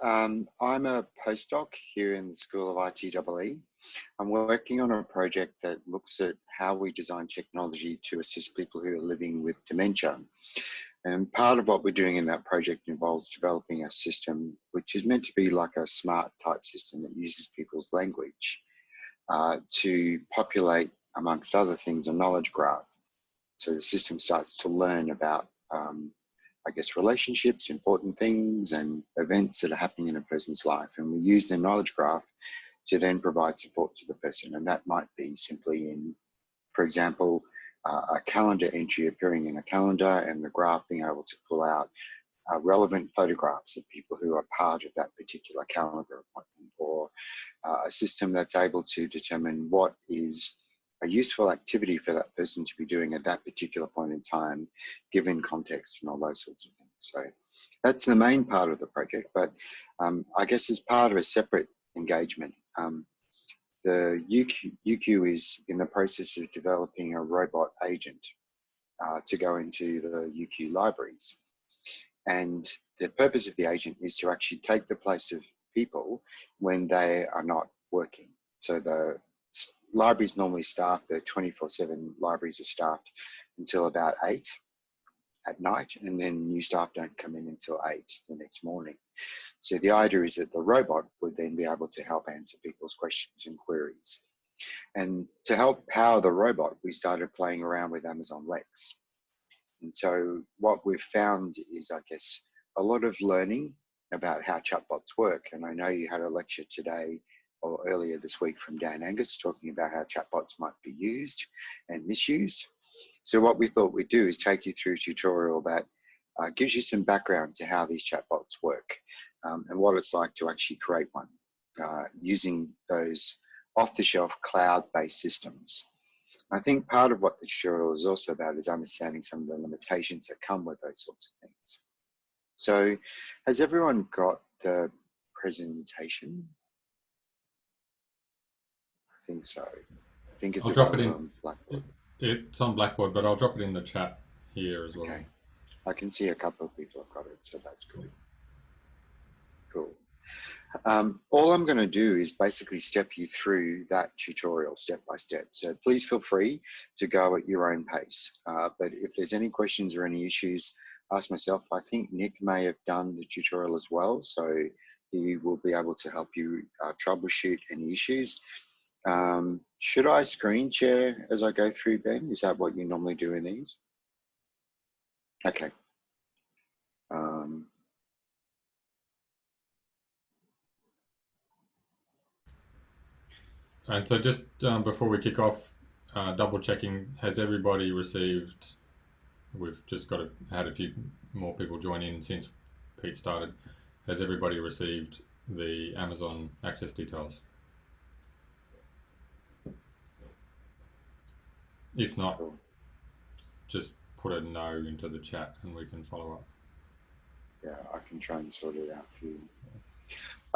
I'm a postdoc here in the School of ITEE. I'm working on a project that looks at how we design technology to assist people who are living with dementia. And part of what we're doing in that project involves developing a system which is meant to be like a smart type system that uses people's language to populate, amongst other things, a knowledge graph. So the system starts to learn about I guess, relationships, important things, and events that are happening in a person's life. And we use the knowledge graph to then provide support to the person. And that might be simply in, for example, a calendar entry appearing in a calendar and the graph being able to pull out relevant photographs of people who are part of that particular calendar appointment, or a system that's able to determine what is a useful activity for that person to be doing at that particular point in time, given context and all those sorts of things. So that's the main part of the project, but I guess as part of a separate engagement, the UQ is in the process of developing a robot agent to go into the UQ libraries. And the purpose of the agent is to actually take the place of people when they are not working. So the libraries normally staffed, the 24/7 libraries are staffed until about 8 at night, and then new staff don't come in until 8 the next morning. So the idea is that the robot would then be able to help answer people's questions and queries. And to help power the robot, we started playing around with Amazon Lex. And so what we've found is, I guess, a lot of learning about how chatbots work. And I know you had a lecture today or earlier this week from Dan Angus talking about how chatbots might be used and misused. So what we thought we'd do is take you through a tutorial that gives you some background to how these chatbots work and what it's like to actually create one using those off-the-shelf cloud-based systems. I think part of what the tutorial is also about is understanding some of the limitations that come with those sorts of things. So has everyone got the presentation? I think so. I think it's available on Blackboard. It's on Blackboard, but I'll drop it in the chat here as well. Okay. I can see a couple of people have got it, so that's good. Cool. All I'm going to do is basically step you through that tutorial step by step. So please feel free to go at your own pace. But if there's any questions or any issues, ask myself. I think Nick may have done the tutorial as well, so he will be able to help you troubleshoot any issues. Should I screen share as I go through, Ben? Is that what you normally do in these? Okay. And so just before we kick off, double checking, has everybody received, we've just had a few more people join in since Pete started. Has everybody received the Amazon access details? If not, just put a no into the chat and we can follow up. Yeah, I can try and sort it out for you.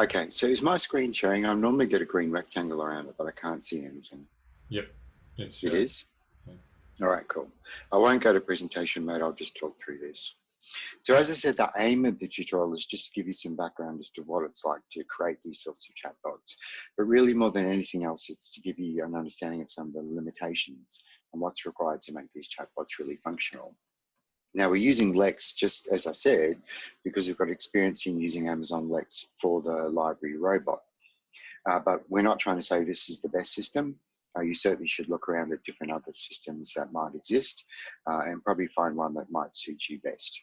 Okay, so is my screen sharing? I normally get a green rectangle around it, but I can't see anything. Yep, it is? Yeah. All right, cool. I won't go to presentation mode, I'll just talk through this. So as I said, the aim of the tutorial is just to give you some background as to what it's like to create these sorts of chatbots. But really more than anything else, it's to give you an understanding of some of the limitations and what's required to make these chatbots really functional. Now we're using Lex, just as I said, because we've got experience in using Amazon Lex for the library robot. But we're not trying to say this is the best system. You certainly should look around at different other systems that might exist and probably find one that might suit you best.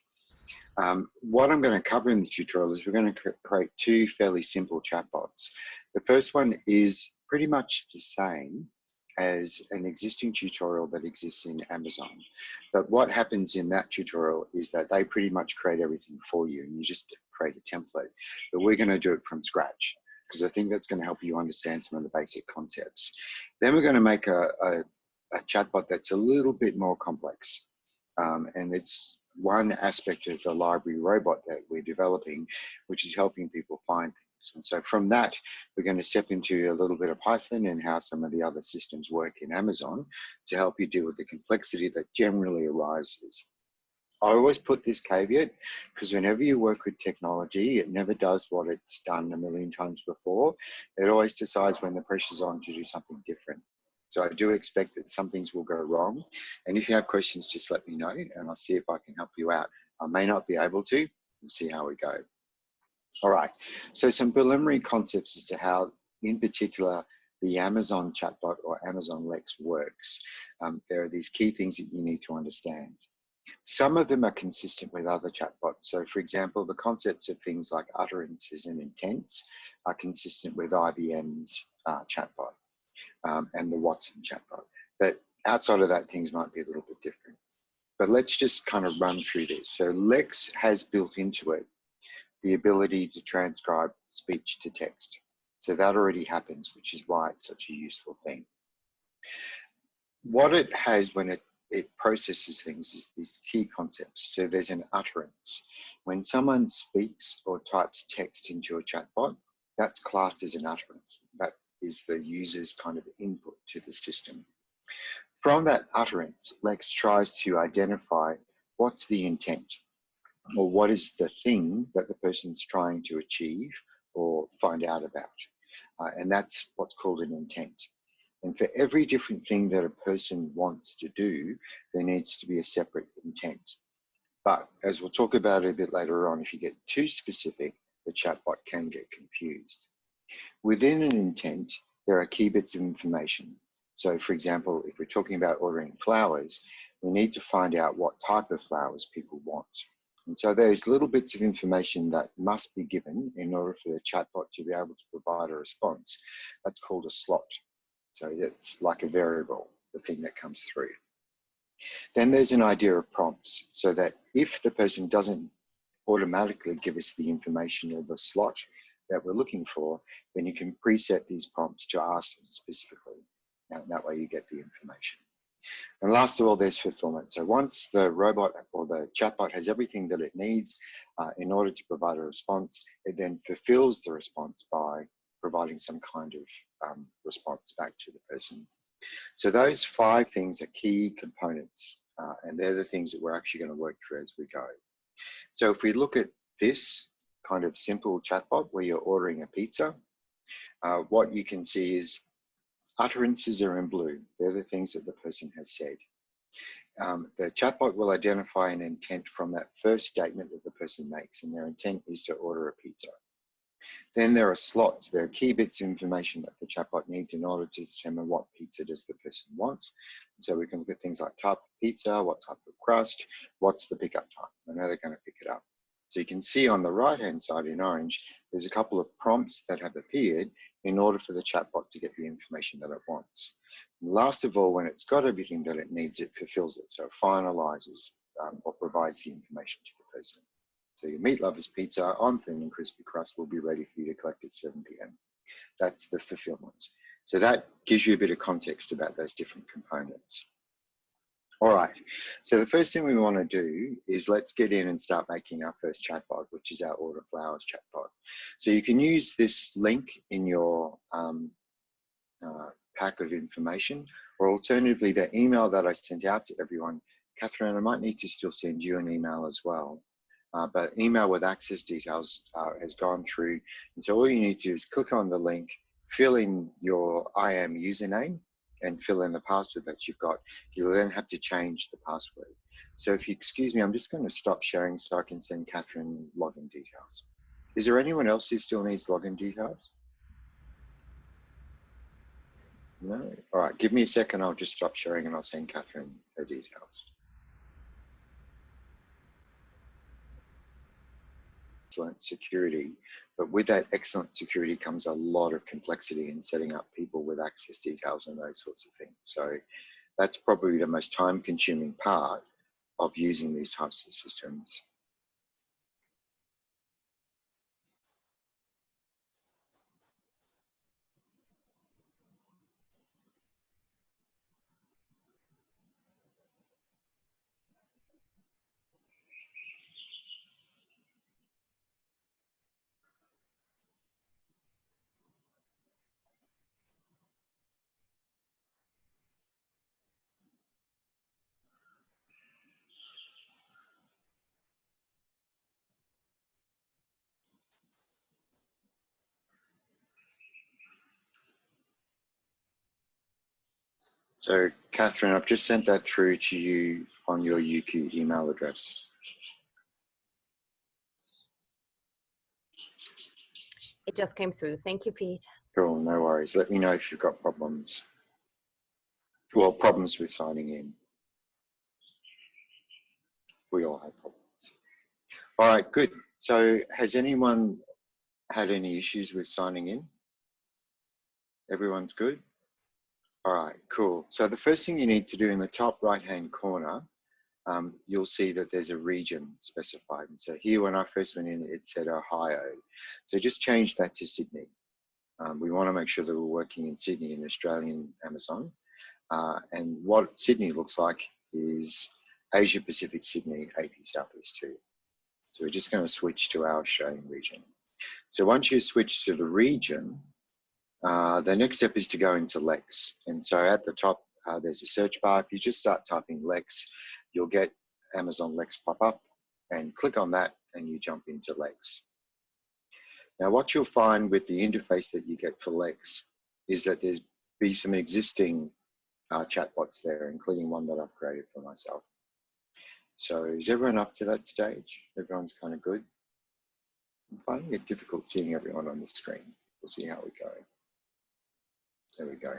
What I'm going to cover in the tutorial is we're going to create two fairly simple chatbots. The first one is pretty much the same as an existing tutorial that exists in Amazon. But what happens in that tutorial is that they pretty much create everything for you and you just create a template. But we're going to do it from scratch because I think that's going to help you understand some of the basic concepts. Then we're going to make a chatbot that's a little bit more complex. And it's one aspect of the library robot that we're developing, which is helping people find things. And so from that, we're going to step into a little bit of Python and how some of the other systems work in Amazon to help you deal with the complexity that generally arises I always put this caveat because whenever you work with technology, it never does what it's done a million times before. It always decides when the pressure's on to do something different. So I do expect that some things will go wrong. And if you have questions, just let me know and I'll see if I can help you out. I may not be able to. We'll see how we go. All right. So some preliminary concepts as to how, in particular, the Amazon chatbot or Amazon Lex works. There are these key things that you need to understand. Some of them are consistent with other chatbots. So for example, the concepts of things like utterances and intents are consistent with IBM's chatbot and the Watson chatbot. But outside of that, things might be a little bit different. But let's just kind of run through this. So Lex has built into it the ability to transcribe speech to text. So that already happens, which is why it's such a useful thing. What it has when it processes things is these key concepts. So there's an utterance. When someone speaks or types text into a chatbot, that's classed as an utterance. That is the user's kind of input to the system. From that utterance, Lex tries to identify what's the intent or what is the thing that the person's trying to achieve or find out about. And that's what's called an intent. And for every different thing that a person wants to do, there needs to be a separate intent. But as we'll talk about a bit later on, if you get too specific, the chatbot can get confused. Within an intent, there are key bits of information. So for example, if we're talking about ordering flowers, we need to find out what type of flowers people want. And so there's little bits of information that must be given in order for the chatbot to be able to provide a response. That's called a slot. So it's like a variable, the thing that comes through. Then there's an idea of prompts, so that if the person doesn't automatically give us the information or the slot that we're looking for, then you can preset these prompts to ask them specifically. And that way you get the information. And last of all, there's fulfillment. So once the robot or the chatbot has everything that it needs in order to provide a response, it then fulfills the response by providing some kind of response back to the person. So those 5 things are key components, and they're the things that we're actually going to work through as we go. So if we look at this kind of simple chatbot where you're ordering a pizza, what you can see is utterances are in blue. They're the things that the person has said. The chatbot will identify an intent from that first statement that the person makes, and their intent is to order a pizza. Then there are slots. There are key bits of information that the chatbot needs in order to determine what pizza does the person want. So we can look at things like type of pizza, what type of crust, what's the pickup time. I know they're going to pick it up. So you can see on the right-hand side in orange, there's a couple of prompts that have appeared in order for the chatbot to get the information that it wants. And last of all, when it's got everything that it needs, it fulfills it. So it finalizes or provides the information to the person. So your meat lover's pizza on thin and crispy crust will be ready for you to collect at 7 p.m. That's the fulfillment. So that gives you a bit of context about those different components. All right, so the first thing we want to do is let's get in and start making our first chatbot, which is our order flowers chatbot. So you can use this link in your pack of information, or alternatively, the email that I sent out to everyone. Catherine, I might need to still send you an email as well. But email with access details has gone through. And so all you need to do is click on the link, fill in your IAM username, and fill in the password that you've got. You'll then have to change the password. So if you excuse me, I'm just going to stop sharing so I can send Catherine login details. Is there anyone else who still needs login details? No? All right, give me a second. I'll just stop sharing and I'll send Catherine her details. Excellent security, but with that excellent security comes a lot of complexity in setting up people with access details and those sorts of things. So that's probably the most time-consuming part of using these types of systems. So, Catherine, I've just sent that through to you on your UQ email address. It just came through. Thank you, Pete. Cool, no worries. Let me know if you've got problems. Well, problems with signing in. We all have problems. All right, good. So has anyone had any issues with signing in? Everyone's good? All right, cool. So the first thing you need to do in the top right-hand corner, you'll see that there's a region specified. And so here, when I first went in, it said Ohio. So just change that to Sydney. We want to make sure that we're working in Sydney in Australian Amazon. And what Sydney looks like is Asia Pacific Sydney, AP Southeast 2. So we're just going to switch to our Australian region. So once you switch to the region, the next step is to go into Lex. And so at the top, there's a search bar. If you just start typing Lex, you'll get Amazon Lex pop up, and click on that and you jump into Lex. Now what you'll find with the interface that you get for Lex is that there's be some existing chatbots there, including one that I've created for myself. So is everyone up to that stage? Everyone's kind of good? I'm finding it difficult seeing everyone on the screen. We'll see how we go. There we go.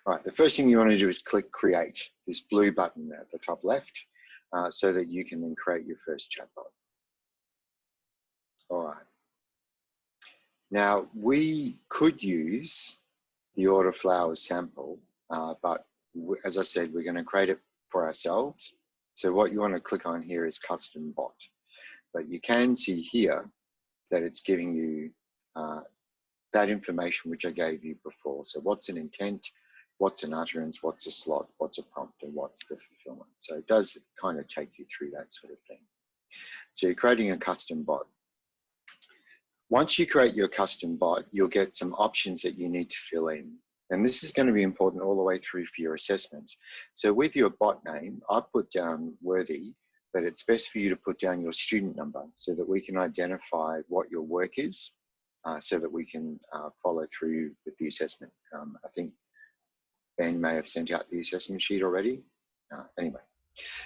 All right, the first thing you want to do is click Create, this blue button at the top left, so that you can then create your first chatbot. All right. Now, we could use the order flowers sample, but as I said, we're going to create it for ourselves. So what you want to click on here is Custom Bot. But you can see here that it's giving you that information which I gave you before. So what's an intent, what's an utterance, what's a slot, what's a prompt, and what's the fulfillment. So it does kind of take you through that sort of thing. So you're creating a custom bot. Once you create your custom bot, you'll get some options that you need to fill in. And this is going to be important all the way through for your assessments. So with your bot name, I put down Worthy, but it's best for you to put down your student number so that we can identify what your work is, so that we can follow through with the assessment. I think Ben may have sent out the assessment sheet already. Anyway.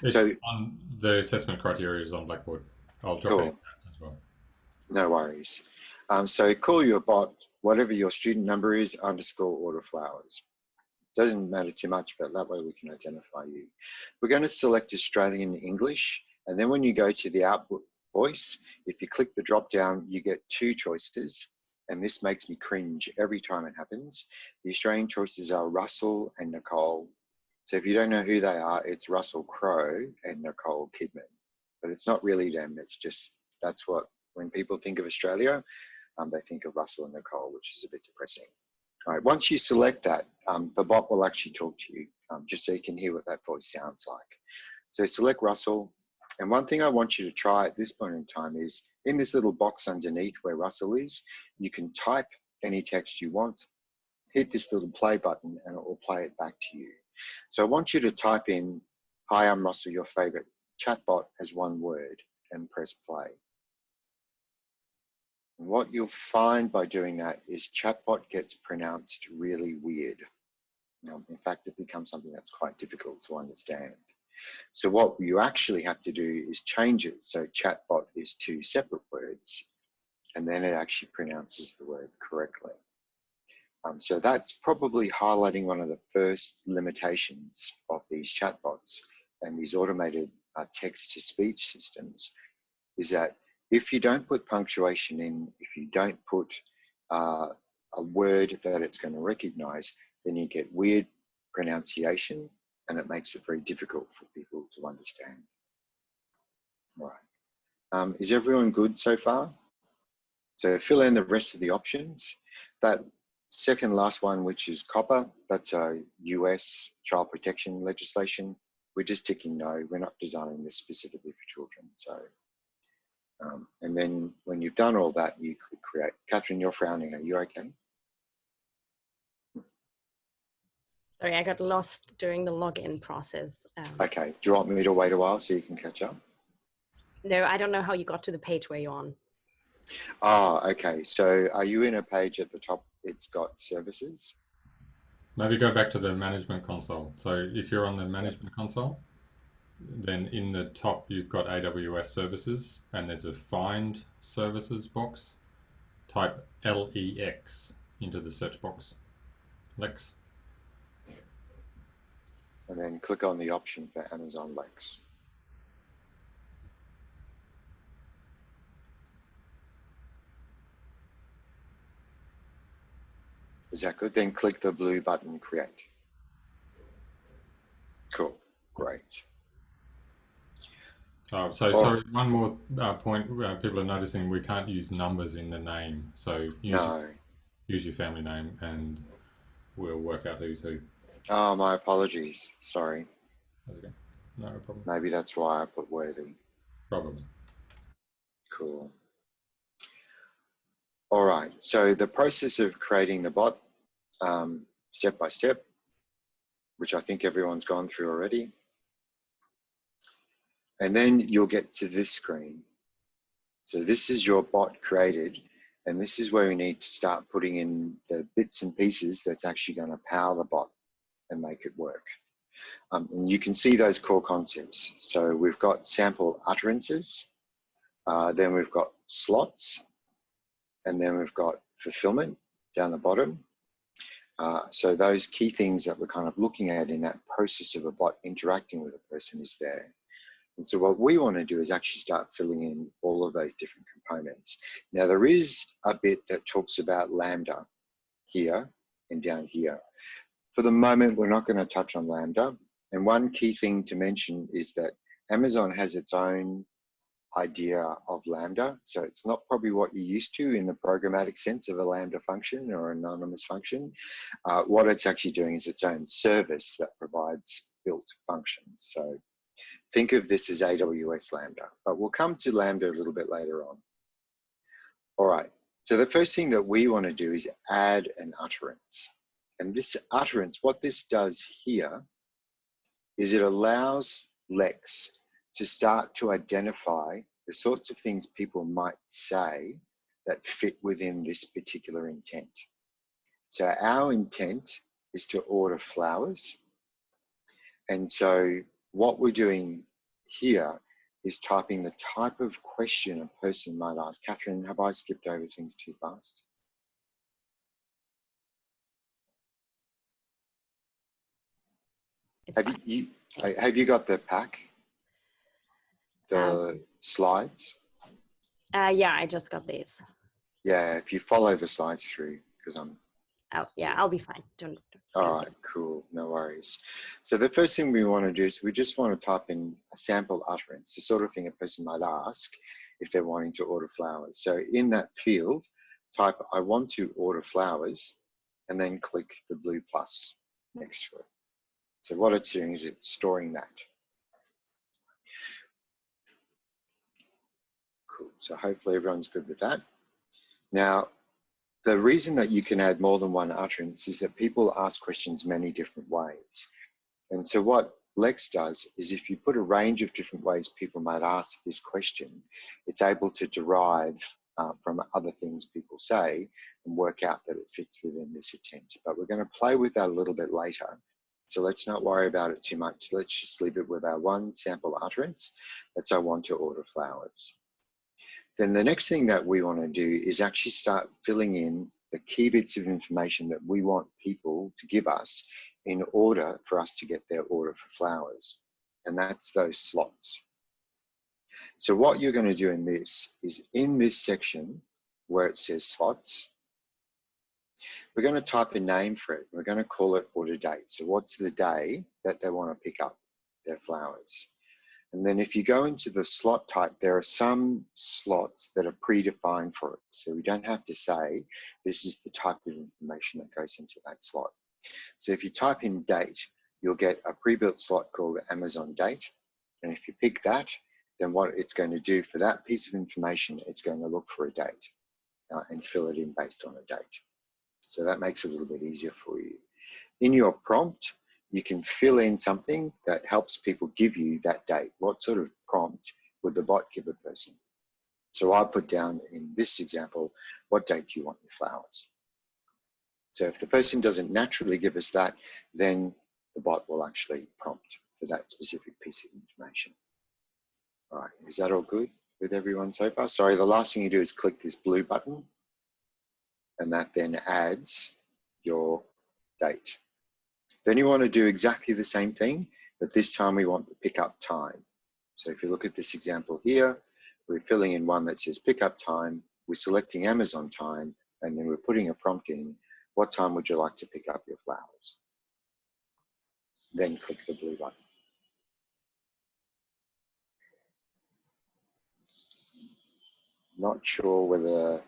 It's so on the assessment criteria is on Blackboard. I'll drop it in as well. No worries. So call your bot, whatever your student number is, underscore order flowers. Doesn't matter too much, but that way we can identify you. We're going to select Australian English, and then when you go to the output voice, if you click the drop down, you get two choices, and this makes me cringe every time it happens. The Australian choices are Russell and Nicole. So if you don't know who they are, it's Russell Crowe and Nicole Kidman. But it's not really them, it's just, that's what, when people think of Australia, they think of Russell and Nicole, which is a bit depressing. All right, once you select that, the bot will actually talk to you, just so you can hear what that voice sounds like. So select Russell, and one thing I want you to try at this point in time is, in this little box underneath where Russell is, you can type any text you want, hit this little play button, and it will play it back to you. So I want you to type in, "Hi, I'm Russell, your favorite chatbot," as one word, and press play. And what you'll find by doing that is chatbot gets pronounced really weird. Now, in fact, it becomes something that's quite difficult to understand. So what you actually have to do is change it so chatbot is two separate words, and then it actually pronounces the word correctly. So that's probably highlighting one of the first limitations of these chatbots and these automated text-to-speech systems, is that if you don't put punctuation in, if you don't put a word that it's going to recognize, then you get weird pronunciation, and it makes it very difficult for people to understand. All right. Is everyone good so far? So fill in the rest of the options. That second last one, which is COPPA, that's a US child protection legislation. We're just ticking no. We're not designing this specifically for children. So, and then when you've done all that, you click create. Catherine, you're frowning. Are you okay? Sorry, I got lost during the login process. Okay. Do you want me to wait a while so you can catch up? No, I don't know how you got to the page where you're on. Ah, okay. So are you in a page at the top? It's got services. Maybe go back to the management console. So if you're on the management console, then in the top you've got AWS services and there's a find services box. Type LEX into the search box. Lex. And then click on the option for Amazon Lex. Is that good? Then click the blue button, create. Cool, great. Oh, sorry, one more point. People are noticing we can't use numbers in the name. So use your family name and we'll work out who's who. Oh, my apologies. Sorry. Okay. No problem. Maybe that's why I put worthy. Probably. Cool. All right, so the process of creating the bot, step by step, which I think everyone's gone through already. And then you'll get to this screen. So this is your bot created, and this is where we need to start putting in the bits and pieces that's actually going to power the bot and make it work. And you can see those core concepts. So we've got sample utterances, then we've got slots, and then we've got fulfillment down the bottom. So those key things that we're kind of looking at in that process of a bot interacting with a person is there. And so what we want to do is actually start filling in all of those different components. Now there is a bit that talks about Lambda here and down here. For the moment, we're not going to touch on Lambda. And one key thing to mention is that Amazon has its own idea of Lambda. So it's not probably what you're used to in the programmatic sense of a Lambda function or anonymous function. What it's actually doing is its own service that provides built functions. So think of this as AWS Lambda, but we'll come to Lambda a little bit later on. All right, so the first thing that we want to do is add an utterance. And this utterance, what this does here is it allows Lex to start to identify the sorts of things people might say that fit within this particular intent. So our intent is to order flowers. And so what we're doing here is typing the type of question a person might ask. Catherine, have I skipped over things too fast? Have you got the pack? The slides? Yeah, I just got these. Yeah, if you follow the slides through, because I'm... Oh, yeah, I'll be fine. All right, cool, no worries. So the first thing we want to do is we just want to type in a sample utterance, the sort of thing a person might ask if they're wanting to order flowers. So in that field, type, I want to order flowers, and then click the blue plus next to it. So what it's doing is it's storing that. Cool, so hopefully everyone's good with that. Now, the reason that you can add more than one utterance is that people ask questions many different ways. And so what Lex does is if you put a range of different ways people might ask this question, it's able to derive from other things people say and work out that it fits within this intent. But we're going to play with that a little bit later. So let's not worry about it too much. Let's just leave it with our one sample utterance. That's I want to order flowers. Then the next thing that we want to do is actually start filling in the key bits of information that we want people to give us in order for us to get their order for flowers. And that's those slots. So what you're going to do in this is in this section where it says slots, we're going to type a name for it. We're going to call it order date. So what's the day that they want to pick up their flowers? And then if you go into the slot type, there are some slots that are predefined for it. So we don't have to say, this is the type of information that goes into that slot. So if you type in date, you'll get a pre-built slot called Amazon date. And if you pick that, then what it's going to do for that piece of information, it's going to look for a date and fill it in based on a date. So that makes it a little bit easier for you. In your prompt, you can fill in something that helps people give you that date. What sort of prompt would the bot give a person? So I put down in this example, what date do you want your flowers? So if the person doesn't naturally give us that, then the bot will actually prompt for that specific piece of information. All right, is that all good with everyone so far? Sorry, the last thing you do is click this blue button, and that then adds your date. Then you want to do exactly the same thing, but this time we want the pickup time. So if you look at this example here, we're filling in one that says pickup time, we're selecting Amazon time, and then we're putting a prompt in, what time would you like to pick up your flowers? Then click the blue button. Not sure whether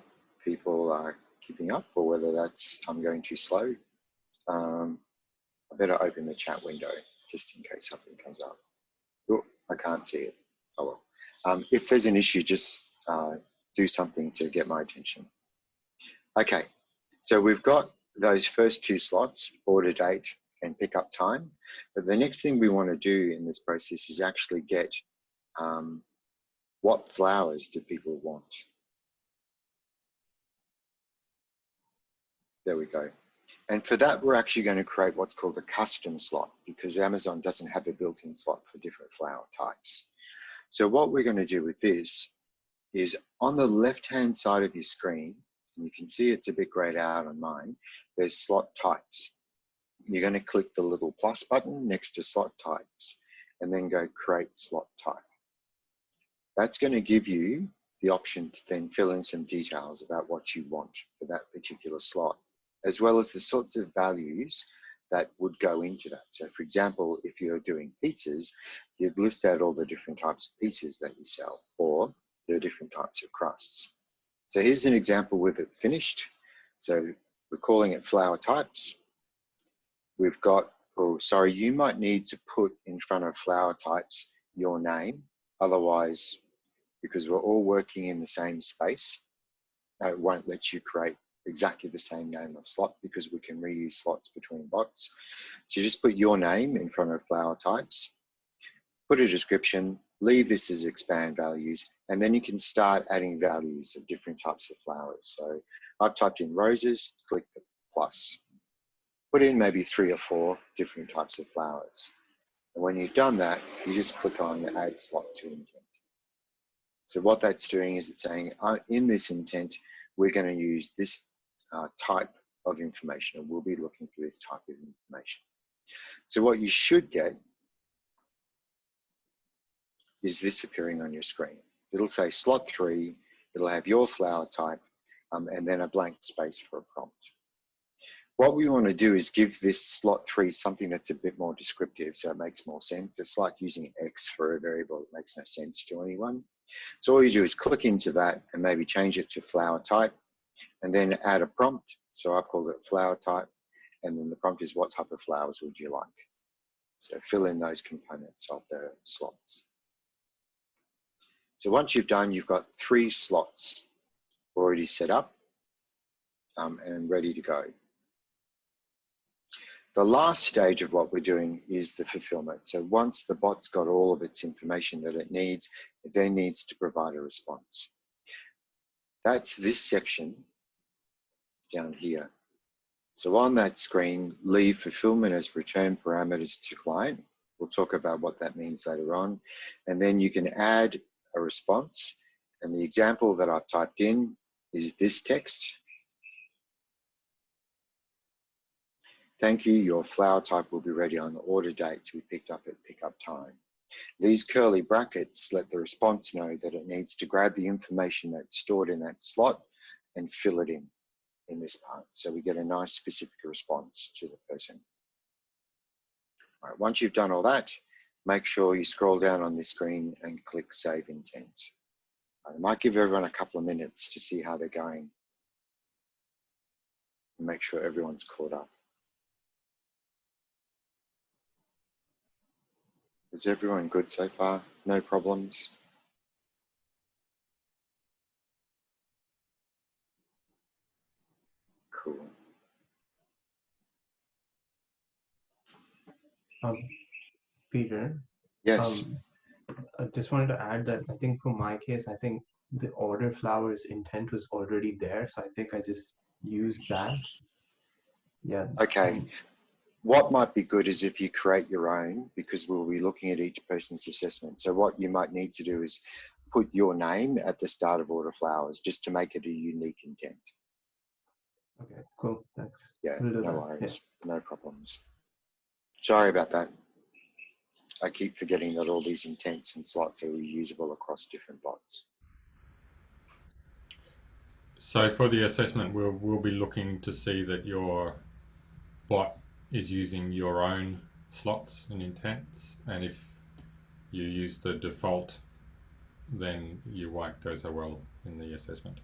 people are keeping up or whether that's, I'm going too slow. I better open the chat window just in case something comes up. Oh, I can't see it. Oh well. If there's an issue, just do something to get my attention. Okay, so we've got those first two slots, order date and pickup time. But the next thing we want to do in this process is actually get what flowers do people want? There we go. And for that, we're actually going to create what's called a custom slot because Amazon doesn't have a built-in slot for different flower types. So what we're going to do with this is on the left-hand side of your screen, and you can see it's a bit grayed out on mine, there's slot types. You're going to click the little plus button next to slot types and then go create slot type. That's going to give you the option to then fill in some details about what you want for that particular slot, as well as the sorts of values that would go into that. So for example, if you're doing pizzas, you'd list out all the different types of pizzas that you sell, or the different types of crusts. So here's an example with it finished. So we're calling it flower types. We've got, oh, sorry, you might need to put in front of flower types your name. Otherwise, because we're all working in the same space, it won't let you create exactly the same name of slot because we can reuse slots between bots. So you just put your name in front of flower types, put a description, leave this as expand values, and then you can start adding values of different types of flowers. So I've typed in roses, click the plus. Put in maybe 3 or 4 different types of flowers. And when you've done that, you just click on add slot to intent. So what that's doing is it's saying, in this intent, we're going to use this type of information, and we'll be looking for this type of information. So what you should get is this appearing on your screen. It'll say slot 3, it'll have your flower type, and then a blank space for a prompt. What we want to do is give this slot 3 something that's a bit more descriptive so it makes more sense. It's like using X for a variable that makes no sense to anyone. So all you do is click into that and maybe change it to flower type and then add a prompt. So I called it flower type, and then the prompt is what type of flowers would you like? So fill in those components of the slots. So once you've done, you've got 3 slots already set up and ready to go. The last stage of what we're doing is the fulfillment. So once the bot's got all of its information that it then needs to provide a response. That's this section down here. So on that screen, leave fulfillment as return parameters to client. We'll talk about what that means later on. And then you can add a response. And the example that I've typed in is this text. Thank you, your flower type will be ready on the order date to be picked up at pickup time. These curly brackets let the response know that it needs to grab the information that's stored in that slot and fill it in this part. So we get a nice specific response to the person. All right, once you've done all that, make sure you scroll down on this screen and click Save Intent. I might give everyone a couple of minutes to see how they're going and make sure everyone's caught up. Is everyone good so far? No problems? Cool. Peter? Yes. I just wanted to add that I think for my case, I think the order flowers intent was already there. So I think I just used that. Yeah. Okay. What might be good is if you create your own, because we'll be looking at each person's assessment. So what you might need to do is put your name at the start of Order Flowers just to make it a unique intent. Okay, cool. Thanks. Yeah, We'll do no that. worries, no problems. Sorry about that. I keep forgetting that all these intents and slots are reusable across different bots. So for the assessment, we'll be looking to see that your bot is using your own slots and intents, and if you use the default, then you won't go so well in the assessment.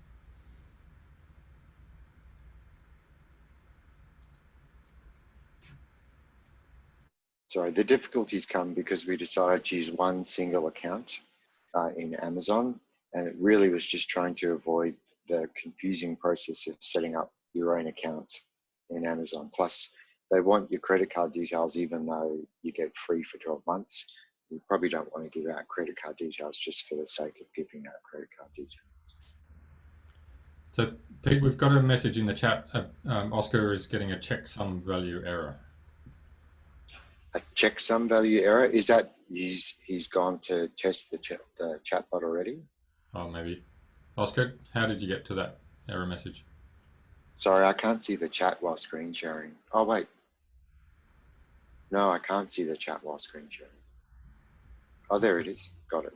Sorry, the difficulties come because we decided to use one single account in Amazon, and it really was just trying to avoid the confusing process of setting up your own account in Amazon. Plus, they want your credit card details even though you get free for 12 months. You probably don't want to give out credit card details just for the sake of giving out credit card details. So Pete, we've got a message in the chat. Oscar is getting a checksum value error. A checksum value error, is that he's gone to test the chatbot already? Oh, maybe. Oscar, how did you get to that error message? Sorry, I can't see the chat while screen sharing. Oh, wait. No, I can't see the chat while screen sharing. Oh, there it is. Got it.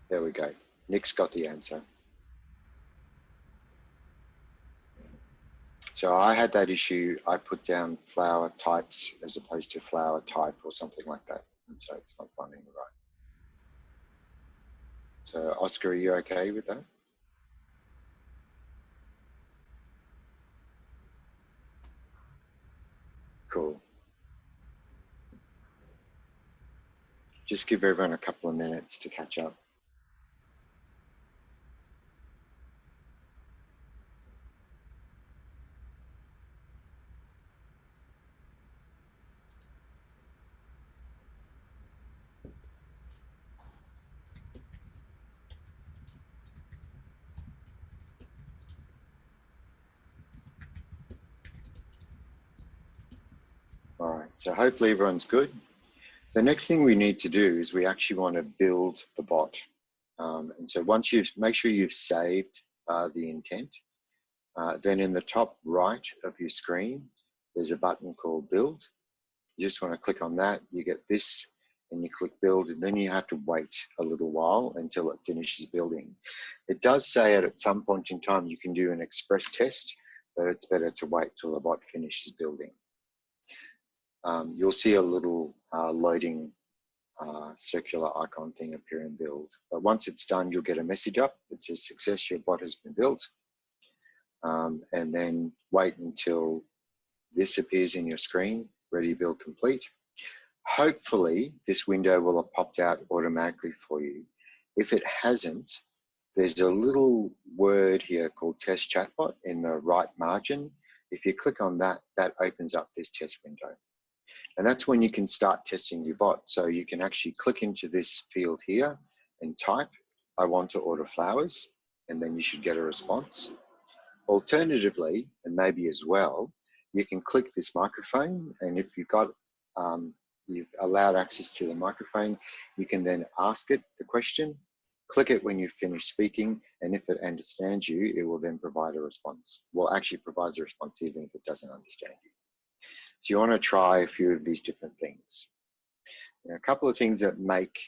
There we go. Nick's got the answer. So I had that issue. I put down flower types as opposed to flower type or something like that. And so it's not running right. So Oscar, are you okay with that? Cool. Just give everyone a couple of minutes to catch up. All right, so hopefully everyone's good. The next thing we need to do is we actually want to build the bot. And so once you make sure you've saved the intent, then in the top right of your screen, there's a button called Build. You just want to click on that, you get this, and you click Build, and then you have to wait a little while until it finishes building. It does say at some point in time you can do an express test, but it's better to wait till the bot finishes building. You'll see a little loading circular icon thing appear in Build. But once it's done, you'll get a message up that says success, your bot has been built. And then wait until this appears in your screen, ready build complete. Hopefully this window will have popped out automatically for you. If it hasn't, there's a little word here called Test Chatbot in the right margin. If you click on that, that opens up this test window. And that's when you can start testing your bot. So you can actually click into this field here and type, I want to order flowers, and then you should get a response. Alternatively, and maybe as well, you can click this microphone, and if you've got, you've allowed access to the microphone, you can then ask it the question, click it when you finish speaking, and if it understands you, it will then provide a response. Well, actually provides a response even if it doesn't understand you. So you want to try a few of these different things. Now, a couple of things that make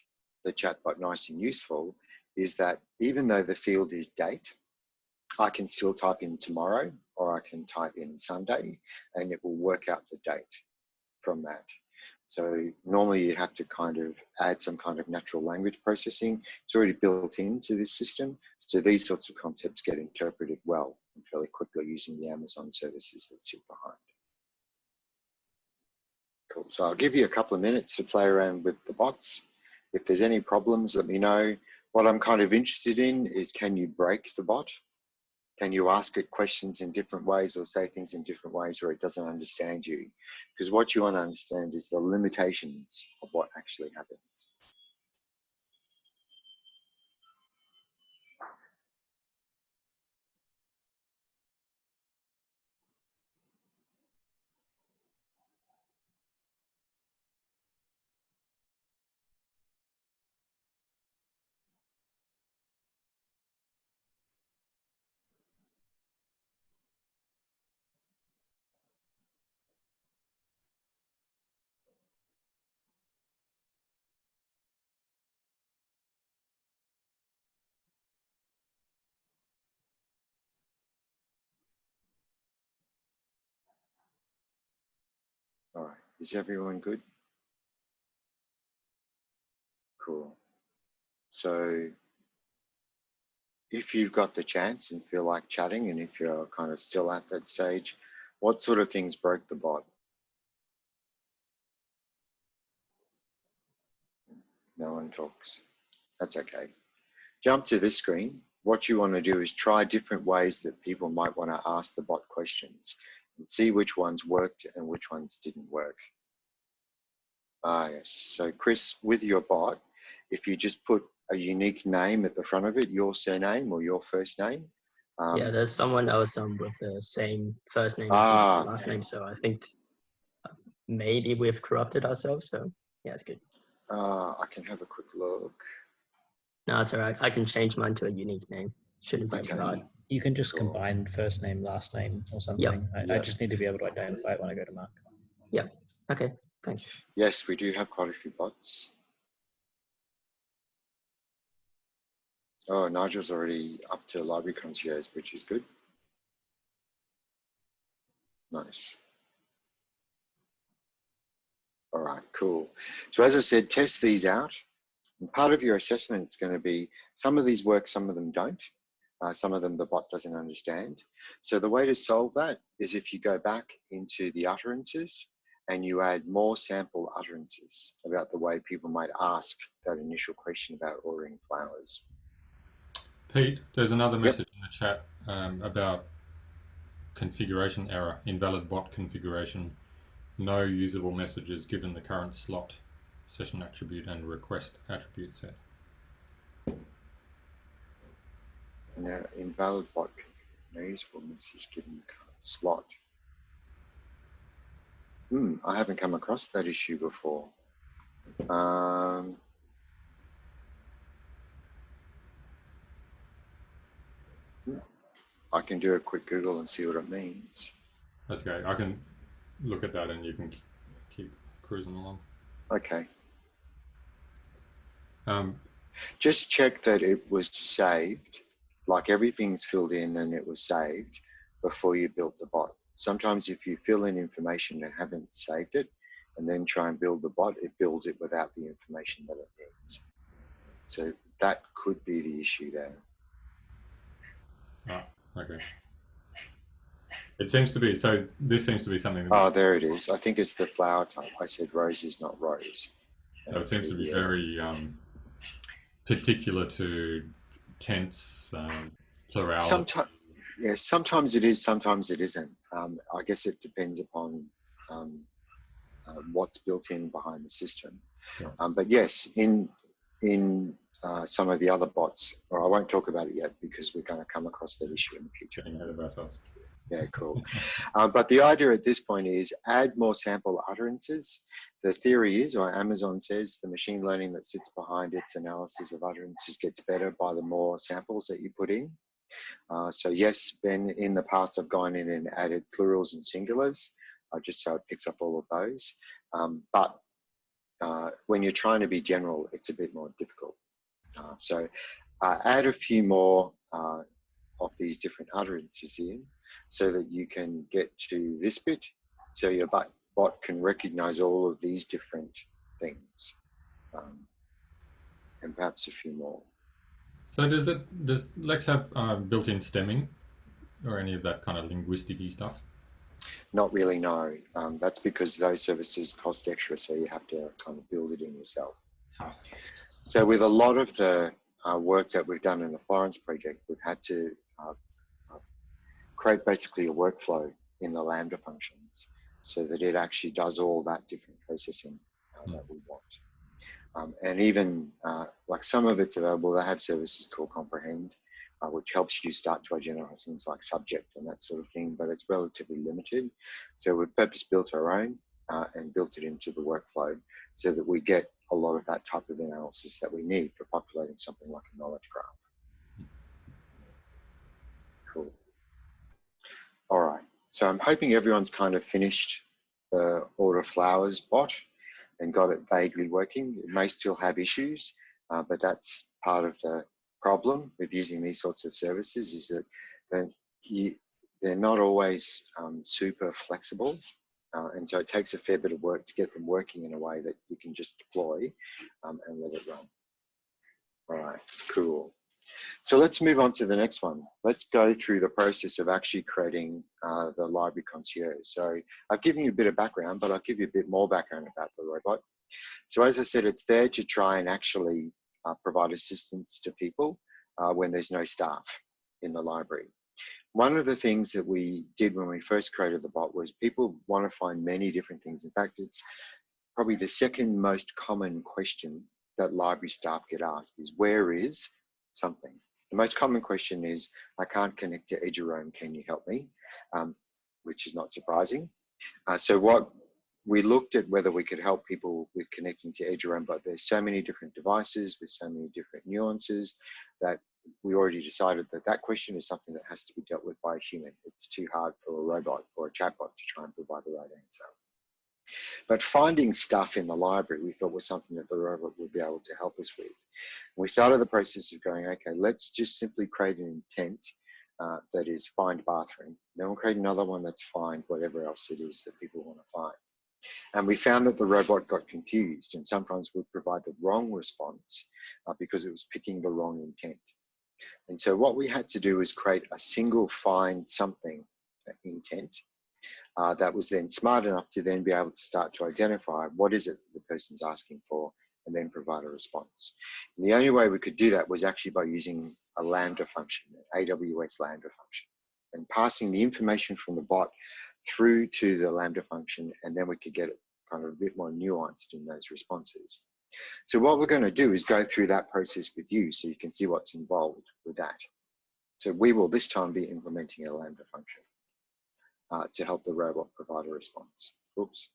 the chatbot nice and useful is that even though the field is date, I can still type in tomorrow or I can type in Sunday and it will work out the date from that. So normally you have to kind of add some kind of natural language processing. It's already built into this system. So these sorts of concepts get interpreted well and fairly quickly using the Amazon services that sit behind. Cool. So I'll give you a couple of minutes to play around with the bots. If there's any problems, let me know. What I'm kind of interested in is, can you break the bot? Can you ask it questions in different ways or say things in different ways where it doesn't understand you? Because what you want to understand is the limitations of what actually happens. Is everyone good? Cool. So if you've got the chance and feel like chatting, and if you're kind of still at that stage, what sort of things broke the bot? No one talks. That's okay. Jump to this screen. What you want to do is try different ways that people might want to ask the bot questions and see which ones worked and which ones didn't work. Yes. So Chris, with your bot, if you just put a unique name at the front of it, your surname or your first name. Yeah, there's someone else with the same first name as last name, so I think maybe we've corrupted ourselves. So yeah, it's good. I can have a quick look. No, it's all right. I can change mine to a unique name. Shouldn't be hard. You can just combine first name, last name, or something. Yep. I just need to be able to identify it when I go to Mark. Yep. Okay. Thanks. Yes, we do have quite a few bots. Oh, Nigel's already up to Library Concierge, which is good. Nice. All right, cool. So as I said, test these out. And part of your assessment is going to be some of these work, some of them don't. Some of them the bot doesn't understand. So the way to solve that is if you go back into the utterances and you add more sample utterances about the way people might ask that initial question about ordering flowers. Pete, there's another message in the chat about configuration error, invalid bot configuration, no usable messages given the current slot, session attribute and request attribute set. Now, invalid bot, no usable message given the current slot. I haven't come across that issue before. I can do a quick Google and see what it means. That's okay. I can look at that and you can keep cruising along. Okay. Just check that it was saved, like everything's filled in and it was saved before you built the bot. Sometimes if you fill in information and haven't saved it and then try and build the bot, it builds it without the information that it needs. So that could be the issue there. Okay. It seems to be, so this seems to be something that there it is. I think it's the flower type. I said roses, not rose. So it seems to be very particular to tense, plurality. Sometimes it is, sometimes it isn't. I guess it depends upon what's built in behind the system. Sure. But yes, in some of the other bots, or I won't talk about it yet because we're going to come across that issue in the future. Getting ahead of ourselves. Yeah, cool. But the idea at this point is add more sample utterances. The theory is, or Amazon says, the machine learning that sits behind its analysis of utterances gets better by the more samples that you put in. So yes, Ben, in the past I've gone in and added plurals and singulars, just so it picks up all of those. But when you're trying to be general, it's a bit more difficult. So add a few more of these different utterances in so that you can get to this bit, so your bot can recognize all of these different things, and perhaps a few more. So does Lex have built-in stemming or any of that kind of linguistic-y stuff? Not really, no. That's because those services cost extra, so you have to kind of build it in yourself. Huh. So with a lot of the work that we've done in the Florence project, we've had to create basically a workflow in the Lambda functions so that it actually does all that different processing that we want. And even like some of it's available, they have services called Comprehend, which helps you start to identify things like subject and that sort of thing, but it's relatively limited. So we've purpose-built our own and built it into the workflow so that we get a lot of that type of analysis that we need for populating something like a knowledge graph. Cool. All right, so I'm hoping everyone's kind of finished the order Flowers bot and got it vaguely working. It may still have issues, but that's part of the problem with using these sorts of services is that they're not always super flexible. And so it takes a fair bit of work to get them working in a way that you can just deploy and let it run. All right, cool. So let's move on to the next one. Let's go through the process of actually creating the Library Concierge. So I've given you a bit of background, but I'll give you a bit more background about the robot. So as I said, it's there to try and actually provide assistance to people when there's no staff in the library. One of the things that we did when we first created the bot was people want to find many different things. In fact, it's probably the second most common question that library staff get asked is, where is something? The most common question is, I can't connect to Eduroam, can you help me? Which is not surprising. So what we looked at whether we could help people with connecting to Eduroam, but there's so many different devices with so many different nuances that we already decided that that question is something that has to be dealt with by a human. It's too hard for a robot or a chatbot to try and provide the right answer. But finding stuff in the library, we thought was something that the robot would be able to help us with. We started the process of going, okay, let's just simply create an intent that is find bathroom. Then we'll create another one that's find whatever else it is that people want to find. And we found that the robot got confused and sometimes would provide the wrong response because it was picking the wrong intent. And so what we had to do was create a single find something intent that was then smart enough to then be able to start to identify what is it the person's asking for and then provide a response. And the only way we could do that was actually by using a Lambda function, an AWS Lambda function, and passing the information from the bot through to the Lambda function, and then we could get it kind of a bit more nuanced in those responses. So what we're going to do is go through that process with you so you can see what's involved with that. So we will this time be implementing a Lambda function to help the robot provide a response. Oops.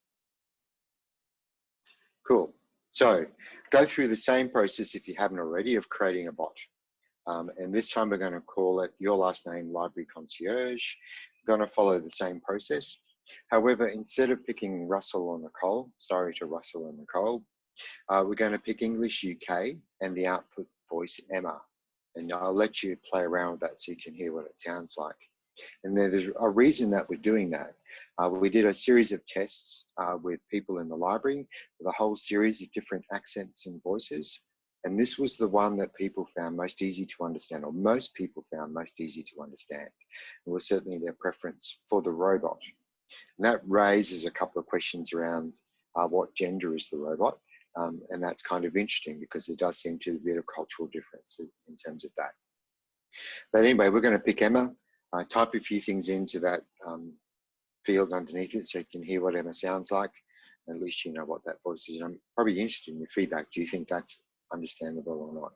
Cool. So go through the same process if you haven't already of creating a bot. And this time we're going to call it your last name Library Concierge. We're going to follow the same process. However, instead of picking Russell or Nicole, sorry to Russell and Nicole, we're going to pick English UK and the output voice Emma. And I'll let you play around with that so you can hear what it sounds like. And there's a reason that we're doing that. We did a series of tests with people in the library with a whole series of different accents and voices. And this was the one that people found most easy to understand, or most people found most easy to understand. It was certainly their preference for the robot. And that raises a couple of questions around what gender is the robot. And that's kind of interesting because there does seem to be a bit of cultural difference in terms of that. But anyway, we're going to pick Emma, type a few things into that field underneath it so you can hear what Emma sounds like. At least you know what that voice is. And I'm probably interested in your feedback. Do you think that's understandable or not?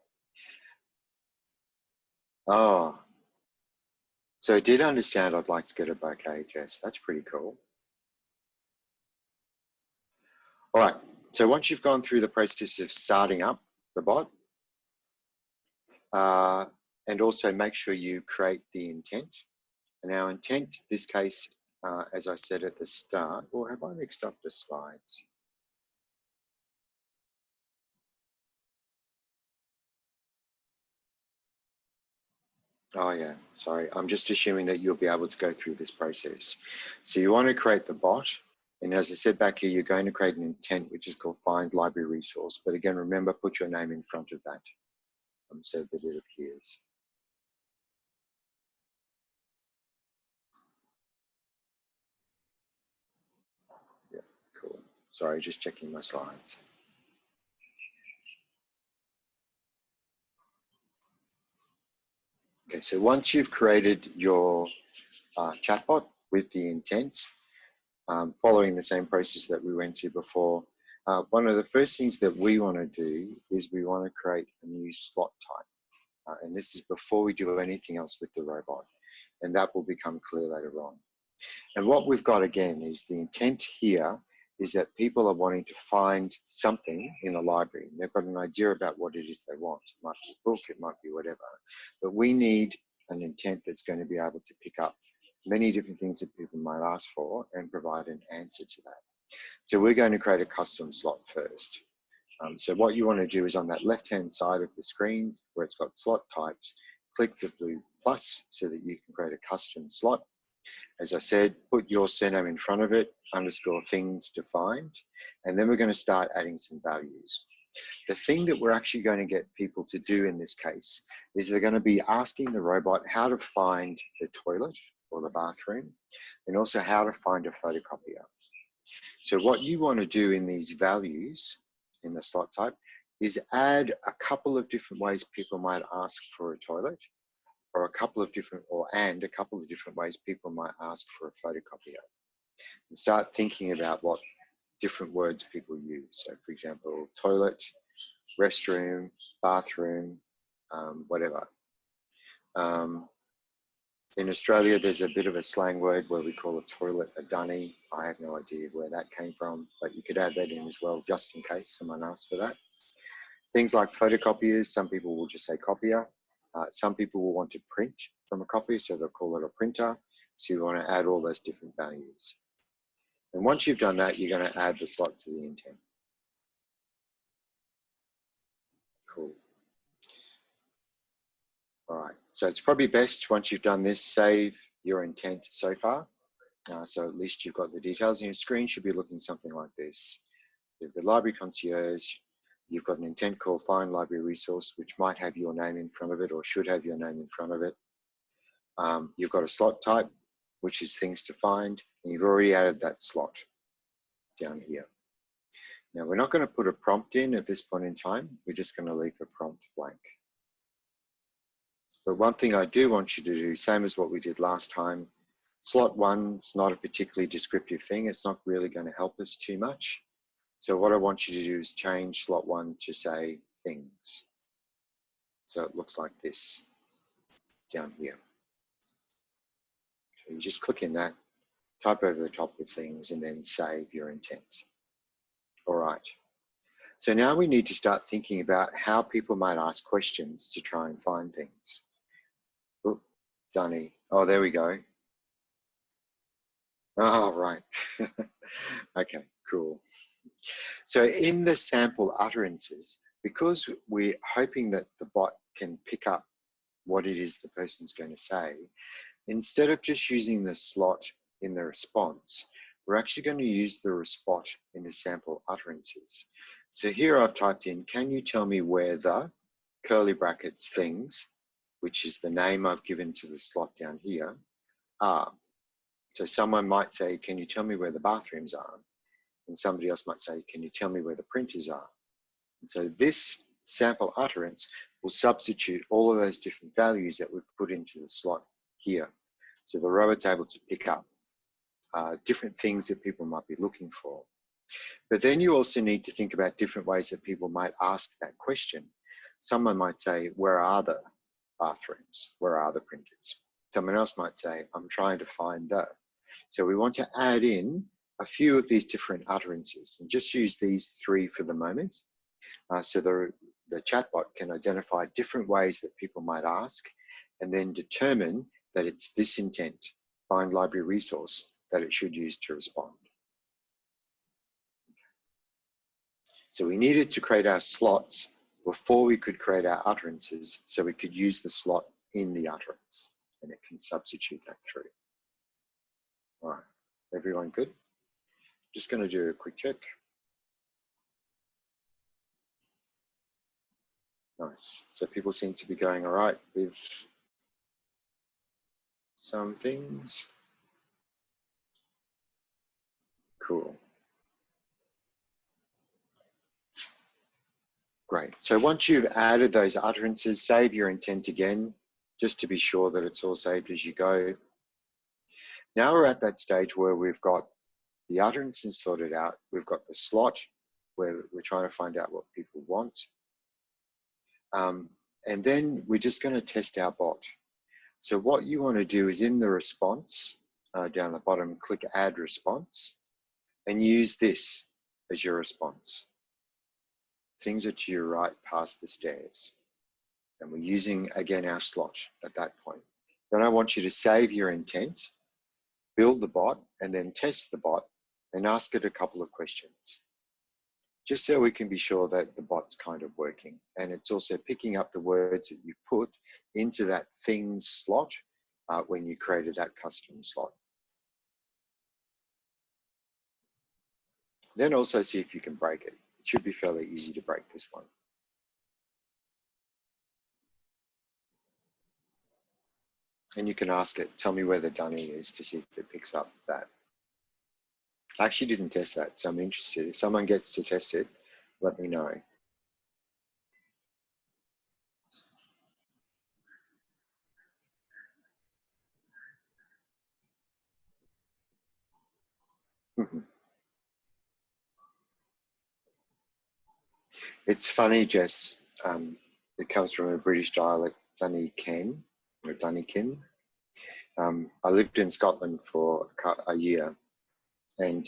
Oh, so it did understand I'd like to get a bouquet, Jess. That's pretty cool. All right, so once you've gone through the process of starting up the bot, and also make sure you create the intent. And our intent, this case, as I said at the start, or have I mixed up the slides? Oh yeah, sorry. I'm just assuming that you'll be able to go through this process. So you want to create the bot. And as I said back here, you're going to create an intent, which is called find library resource. But again, remember, put your name in front of that so that it appears. Yeah, cool. Sorry, just checking my slides. Okay, so once you've created your chatbot with the intent, following the same process that we went to before, one of the first things that we want to do is we want to create a new slot type. And this is before we do anything else with the robot. And that will become clear later on. And what we've got again is the intent here is that people are wanting to find something in a library. They've got an idea about what it is they want. It might be a book, it might be whatever. But we need an intent that's going to be able to pick up many different things that people might ask for and provide an answer to that. So we're going to create a custom slot first. So what you want to do is on that left-hand side of the screen where it's got slot types, click the blue plus so that you can create a custom slot. As I said, put your surname in front of it, underscore things defined, and then we're going to start adding some values. The thing that we're actually going to get people to do in this case is they're going to be asking the robot how to find the toilet or the bathroom, and also how to find a photocopier. So what you want to do in these values in the slot type is add a couple of different ways people might ask for a toilet, or a couple of different ways people might ask for a photocopier. And start thinking about what different words people use. So for example, toilet, restroom, bathroom, whatever. In Australia, there's a bit of a slang word where we call a toilet a dunny. I have no idea where that came from, but you could add that in as well, just in case someone asks for that. Things like photocopiers, some people will just say copier. Some people will want to print from a copy, so they'll call it a printer. So you want to add all those different values. And once you've done that, you're going to add the slot to the intent. Cool. All right, so it's probably best once you've done this, save your intent so far. So at least you've got the details, and your screen should be looking something like this. You've got Library Concierge, you've got an intent called Find Library Resource, which might have your name in front of it or should have your name in front of it. You've got a slot type, which is things to find, and you've already added that slot down here. Now, we're not going to put a prompt in at this point in time. We're just going to leave the prompt blank. But one thing I do want you to do, same as what we did last time, slot 1's not a particularly descriptive thing. It's not really going to help us too much. So what I want you to do is change slot 1 to say things. So it looks like this down here. So you just click in that, type over the top of things, and then save your intent. All right. So now we need to start thinking about how people might ask questions to try and find things. Oh, Dunny. Oh, there we go. Oh, right. Okay, cool. So in the sample utterances, because we're hoping that the bot can pick up what it is the person's going to say, instead of just using the slot in the response, we're actually going to use the spot in the sample utterances. So here I've typed in, can you tell me where the curly brackets things, which is the name I've given to the slot down here, are. So someone might say, can you tell me where the bathrooms are? And somebody else might say, can you tell me where the printers are? And so this sample utterance will substitute all of those different values that we've put into the slot here. So the robot's able to pick up different things that people might be looking for. But then you also need to think about different ways that people might ask that question. Someone might say, where are the bathrooms? Where are the printers? Someone else might say, I'm trying to find the. So we want to add in a few of these different utterances and just use these 3 for the moment. So the chatbot can identify different ways that people might ask and then determine that it's this intent, find library resource, that it should use to respond. So we needed to create our slots before we could create our utterances, so we could use the slot in the utterance and it can substitute that through. All right, everyone good? Just going to do a quick check. Nice. So people seem to be going all right with some things. Cool. Great. So once you've added those utterances, save your intent again, just to be sure that it's all saved as you go. Now we're at that stage where we've got the utterances sorted out. We've got the slot where we're trying to find out what people want. And then we're just going to test our bot. So what you want to do is in the response, down the bottom, click Add Response, and use this as your response. Things are to your right past the stairs. And we're using, again, our slot at that point. Then I want you to save your intent, build the bot, and then test the bot and ask it a couple of questions, just so we can be sure that the bot's kind of working. And it's also picking up the words that you put into that things slot when you created that custom slot. Then also see if you can break it. It should be fairly easy to break this one. And you can ask it, tell me where the dunny is, to see if it picks up that. I actually didn't test that, so I'm interested. If someone gets to test it, let me know. It's funny, Jess, it comes from a British dialect, Dunniken, or Dunnikin. I lived in Scotland for a year, and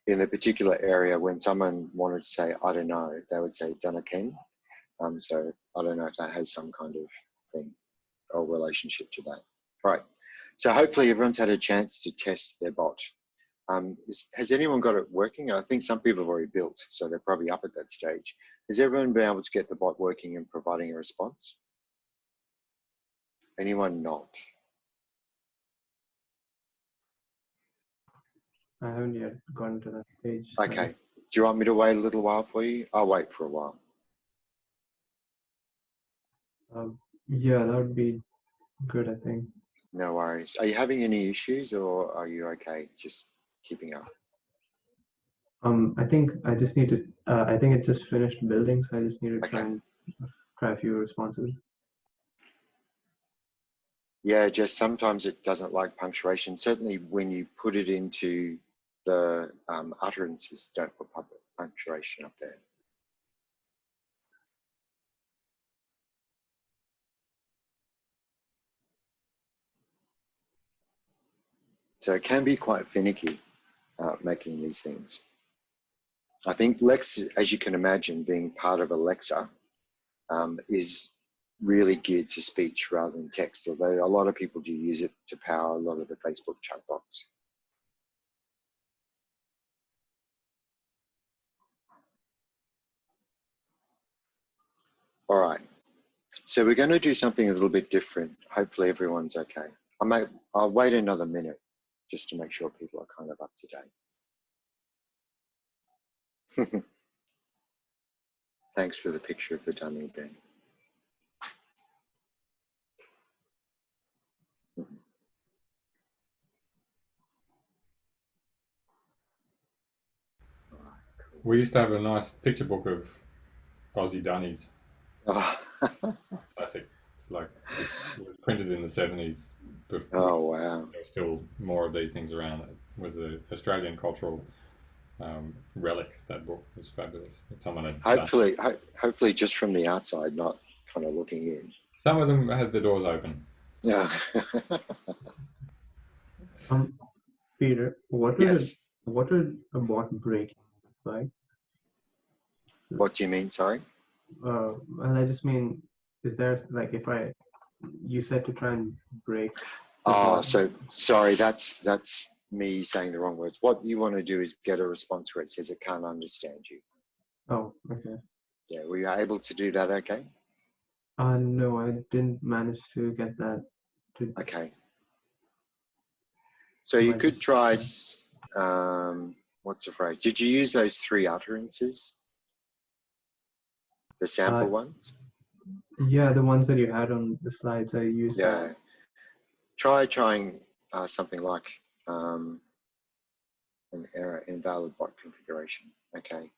in a particular area, when someone wanted to say, I don't know, they would say Dunniken. So I don't know if that has some kind of thing or relationship to that. Right, so hopefully everyone's had a chance to test their bot. Has anyone got it working? I think some people have already built, so they're probably up at that stage. Has everyone been able to get the bot working and providing a response? Anyone not? I haven't yet gotten to that page. So. Okay. Do you want me to wait a little while for you? I'll wait for a while. Yeah, that would be good, I think. No worries. Are you having any issues, or are you okay just keeping up? I think I just need to, I think it just finished building, so I just need to try a few responses. Yeah, just sometimes it doesn't like punctuation. Certainly when you put it into the utterances, don't put punctuation up there. So it can be quite finicky making these things. I think Lex, as you can imagine, being part of Alexa, is really geared to speech rather than text, although a lot of people do use it to power a lot of the Facebook chatbots. All right, so we're going to do something a little bit different. Hopefully everyone's okay. I'll wait another minute just to make sure people are kind of up to date. Thanks for the picture of the dummy, Ben. We used to have a nice picture book of Aussie dunnies. Oh. Classic. It's like it was printed in the 70s. Oh wow! There were still more of these things around. It was an Australian cultural relic. That book was fabulous. Someone had hopefully just from the outside, not kind of looking in. Some of them had the doors open. Yeah. Peter, what would a bot break like? What do you mean? Sorry. Well, I just mean, is there like you said to try and break? Oh, so sorry. That's me saying the wrong words. What you want to do is get a response where it says it can't understand you. Oh, okay. Yeah, were you able to do that? Okay. No, I didn't manage to get that. Okay. So you could try. What's the phrase? Did you use those 3 utterances? The sample ones? Yeah, the ones that you had on the slides, I used that. Try trying something like an error, invalid bot configuration. Okay.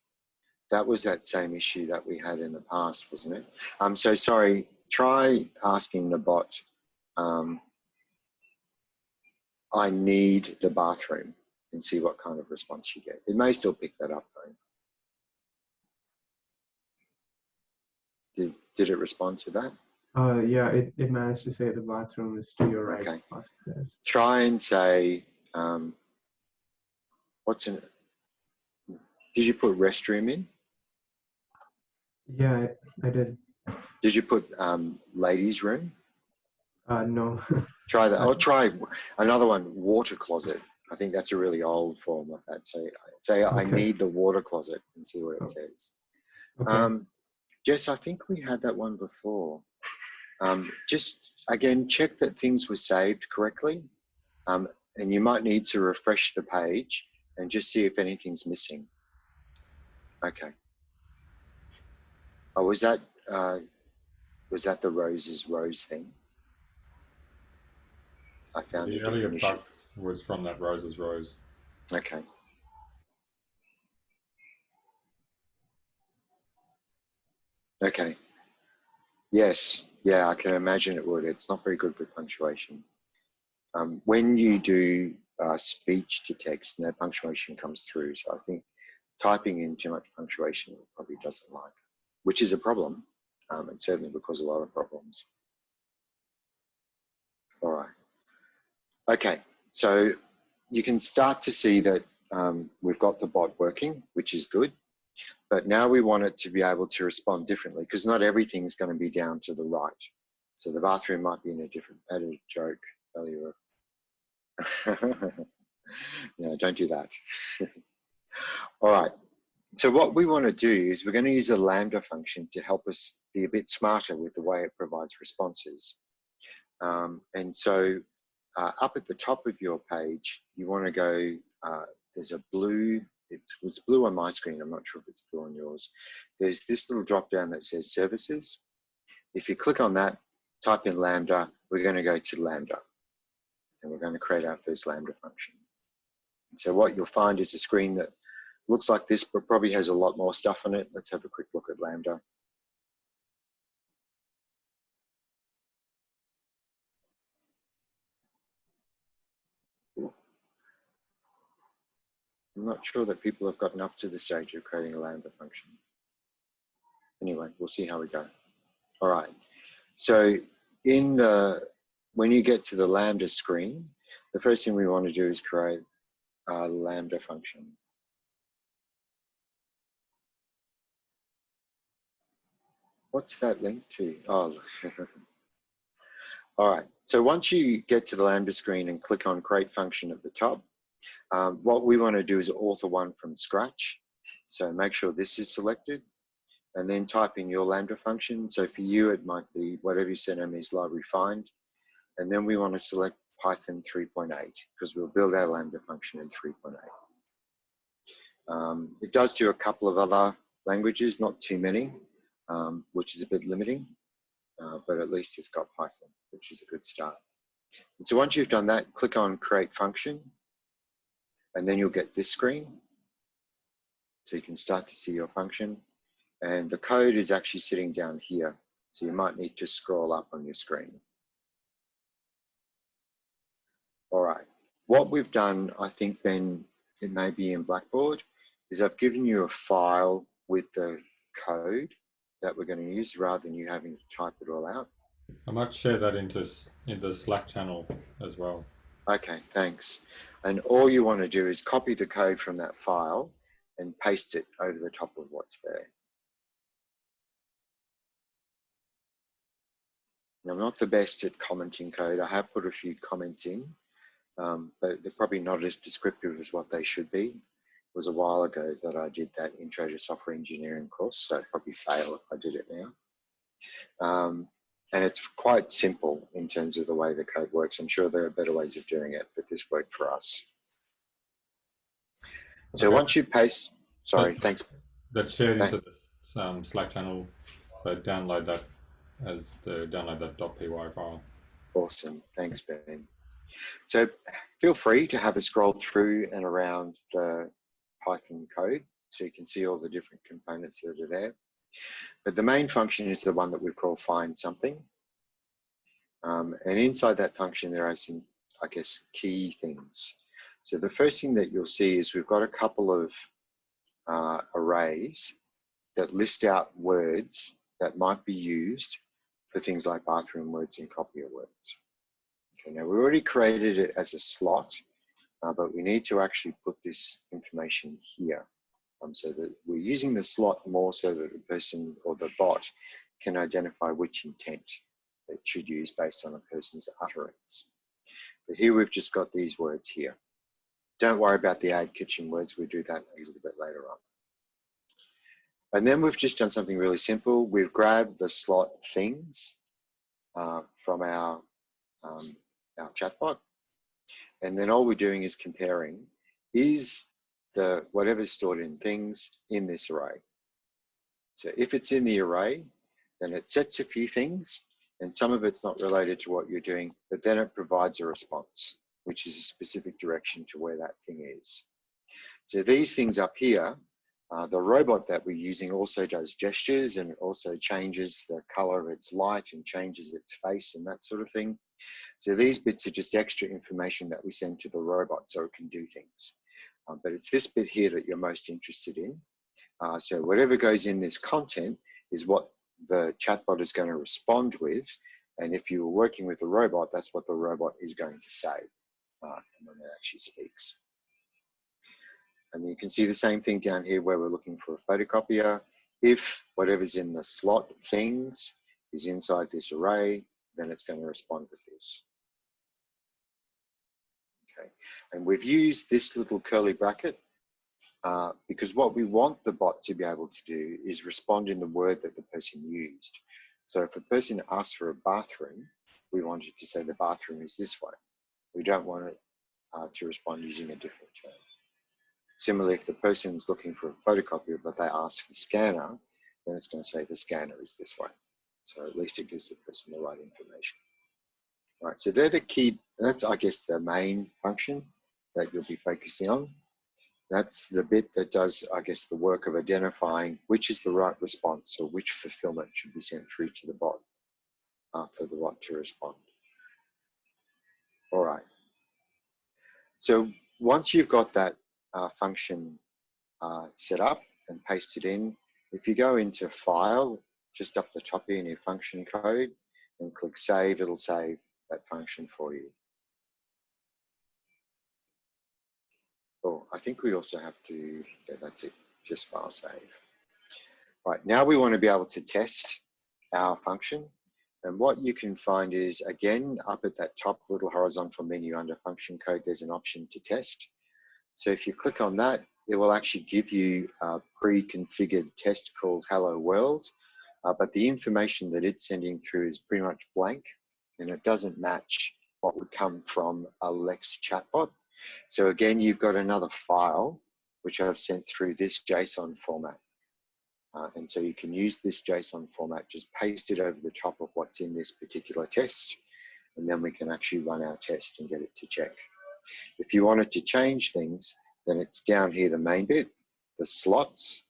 That was that same issue that we had in the past, wasn't it? So sorry, try asking the bot, I need the bathroom, and see what kind of response you get. It may still pick that up though. Did it respond to that? Yeah, it managed to say the bathroom is to your right. Okay. Says. Try and say, what's in it? Did you put restroom in? Yeah, I did. Did you put ladies' room? No. Try that. Or try another one, water closet. I think that's a really old form of that. So say okay. I need the water closet and see what it says. Okay. Jess, I think we had that one before. Just again, check that things were saved correctly. And you might need to refresh the page and just see if anything's missing. Okay. Oh, was that the roses rose thing? I found The a earlier different issue. bug was from that roses rose. Okay. Okay. Yes. Yeah, I can imagine it would. It's not very good with punctuation. When you do speech to text, no punctuation comes through. So I think typing in too much punctuation it probably doesn't like, which is a problem, and certainly will cause a lot of problems. All right. Okay, so you can start to see that we've got the bot working, which is good. But now we want it to be able to respond differently because not everything is going to be down to the right. So the bathroom might be in a different, added joke earlier. No, don't do that. All right. So what we want to do is we're going to use a Lambda function to help us be a bit smarter with the way it provides responses. And so up at the top of your page, you want to go, there's a blue, it was blue on my screen, I'm not sure if it's blue on yours. There's this little drop down that says services. If you click on that, type in Lambda, we're going to go to Lambda. And we're going to create our first Lambda function. So what you'll find is a screen that looks like this, but probably has a lot more stuff on it. Let's have a quick look at Lambda. I'm not sure that people have gotten up to the stage of creating a Lambda function. Anyway, we'll see how we go. All right. So when you get to the Lambda screen, the first thing we want to do is create a Lambda function. What's that link to? Oh, all right. So once you get to the Lambda screen and click on Create Function at the top, what we want to do is author one from scratch. So make sure this is selected and then type in your Lambda function. So for you, it might be whatever your surname is, library find. And then we want to select Python 3.8 because we'll build our Lambda function in 3.8. It does do a couple of other languages, not too many, which is a bit limiting, but at least it's got Python, which is a good start. And so once you've done that, click on Create Function, and then you'll get this screen. So you can start to see your function. And the code is actually sitting down here. So you might need to scroll up on your screen. All right. What we've done, I think, Ben, it may be in Blackboard, is I've given you a file with the code that we're going to use rather than you having to type it all out. I might share that into the Slack channel as well. Okay, thanks. And all you want to do is copy the code from that file and paste it over the top of what's there. And I'm not the best at commenting code. I have put a few comments in, but they're probably not as descriptive as what they should be. It was a while ago that I did that intro to software engineering course, so I'd probably fail if I did it now. And it's quite simple in terms of the way the code works. I'm sure there are better ways of doing it, but this worked for us. So once you paste, sorry, thanks. That's shared into the Slack channel, so download that as the .py file. Awesome, thanks, Ben. So feel free to have a scroll through and around the Python code so you can see all the different components that are there. But the main function is the one that we call find something. And inside that function, there are some, I guess, key things. So the first thing that you'll see is we've got a couple of arrays that list out words that might be used for things like bathroom words and copier words. Okay, now we already created it as a slot, but we need to actually put this information here. So that we're using the slot more so that the person or the bot can identify which intent it should use based on a person's utterance. But here we've just got these words here. Don't worry about the add kitchen words, we'll do that a little bit later on. And then we've just done something really simple. We've grabbed the slot things from our chatbot. And then all we're doing is comparing, is the whatever's stored in things in this array. So if it's in the array, then it sets a few things, and some of it's not related to what you're doing, but then it provides a response, which is a specific direction to where that thing is. So these things up here, the robot that we're using also does gestures, and it also changes the color of its light and changes its face and that sort of thing. So these bits are just extra information that we send to the robot so it can do things. But it's this bit here that you're most interested in. So whatever goes in this content is what the chatbot is going to respond with. And if you were working with a robot, that's what the robot is going to say when it actually speaks. And you can see the same thing down here where we're looking for a photocopier. If whatever's in the slot things is inside this array, then it's going to respond with this. Okay, and we've used this little curly bracket because what we want the bot to be able to do is respond in the word that the person used. So if a person asks for a bathroom, we want it to say the bathroom is this way. We don't want it to respond using a different term. Similarly, if the person's looking for a photocopier, but they ask for scanner, then it's going to say the scanner is this way. So at least it gives the person the right information. All right, so they're the key, that's, I guess, the main function that you'll be focusing on. That's the bit that does, I guess, the work of identifying which is the right response or which fulfillment should be sent through to the bot for the bot to respond. All right. So once you've got that function set up and pasted in, if you go into File, just up the top here in your function code, and click Save, it'll save that function for you. Oh, I think we also have to, yeah, that's it, just file save. Right, now we want to be able to test our function. And what you can find is, again, up at that top little horizontal menu under function code, there's an option to test. So if you click on that, it will actually give you a pre-configured test called Hello World, but the information that it's sending through is pretty much blank, and it doesn't match what would come from a Lex chatbot. So again, you've got another file, which I've sent through this JSON format. And so you can use this JSON format, just paste it over the top of what's in this particular test, and then we can actually run our test and get it to check. If you wanted to change things, then it's down here, the main bit, the slots,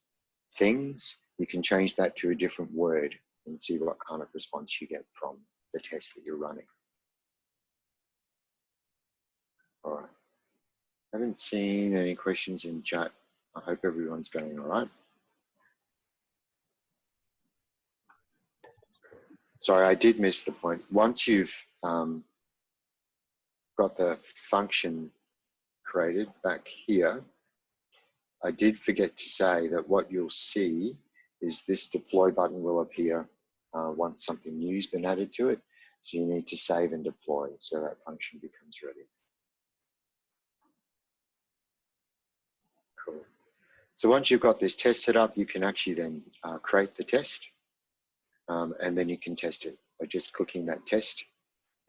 things, you can change that to a different word and see what kind of response you get from the test that you're running. All right. I haven't seen any questions in chat. I hope everyone's going all right. Sorry, I did miss the point. Once you've got the function created back here, I did forget to say that what you'll see is this deploy button will appear once something new's been added to it. So you need to save and deploy so that function becomes ready. Cool. So once you've got this test set up, you can actually then create the test, and then you can test it by just clicking that test.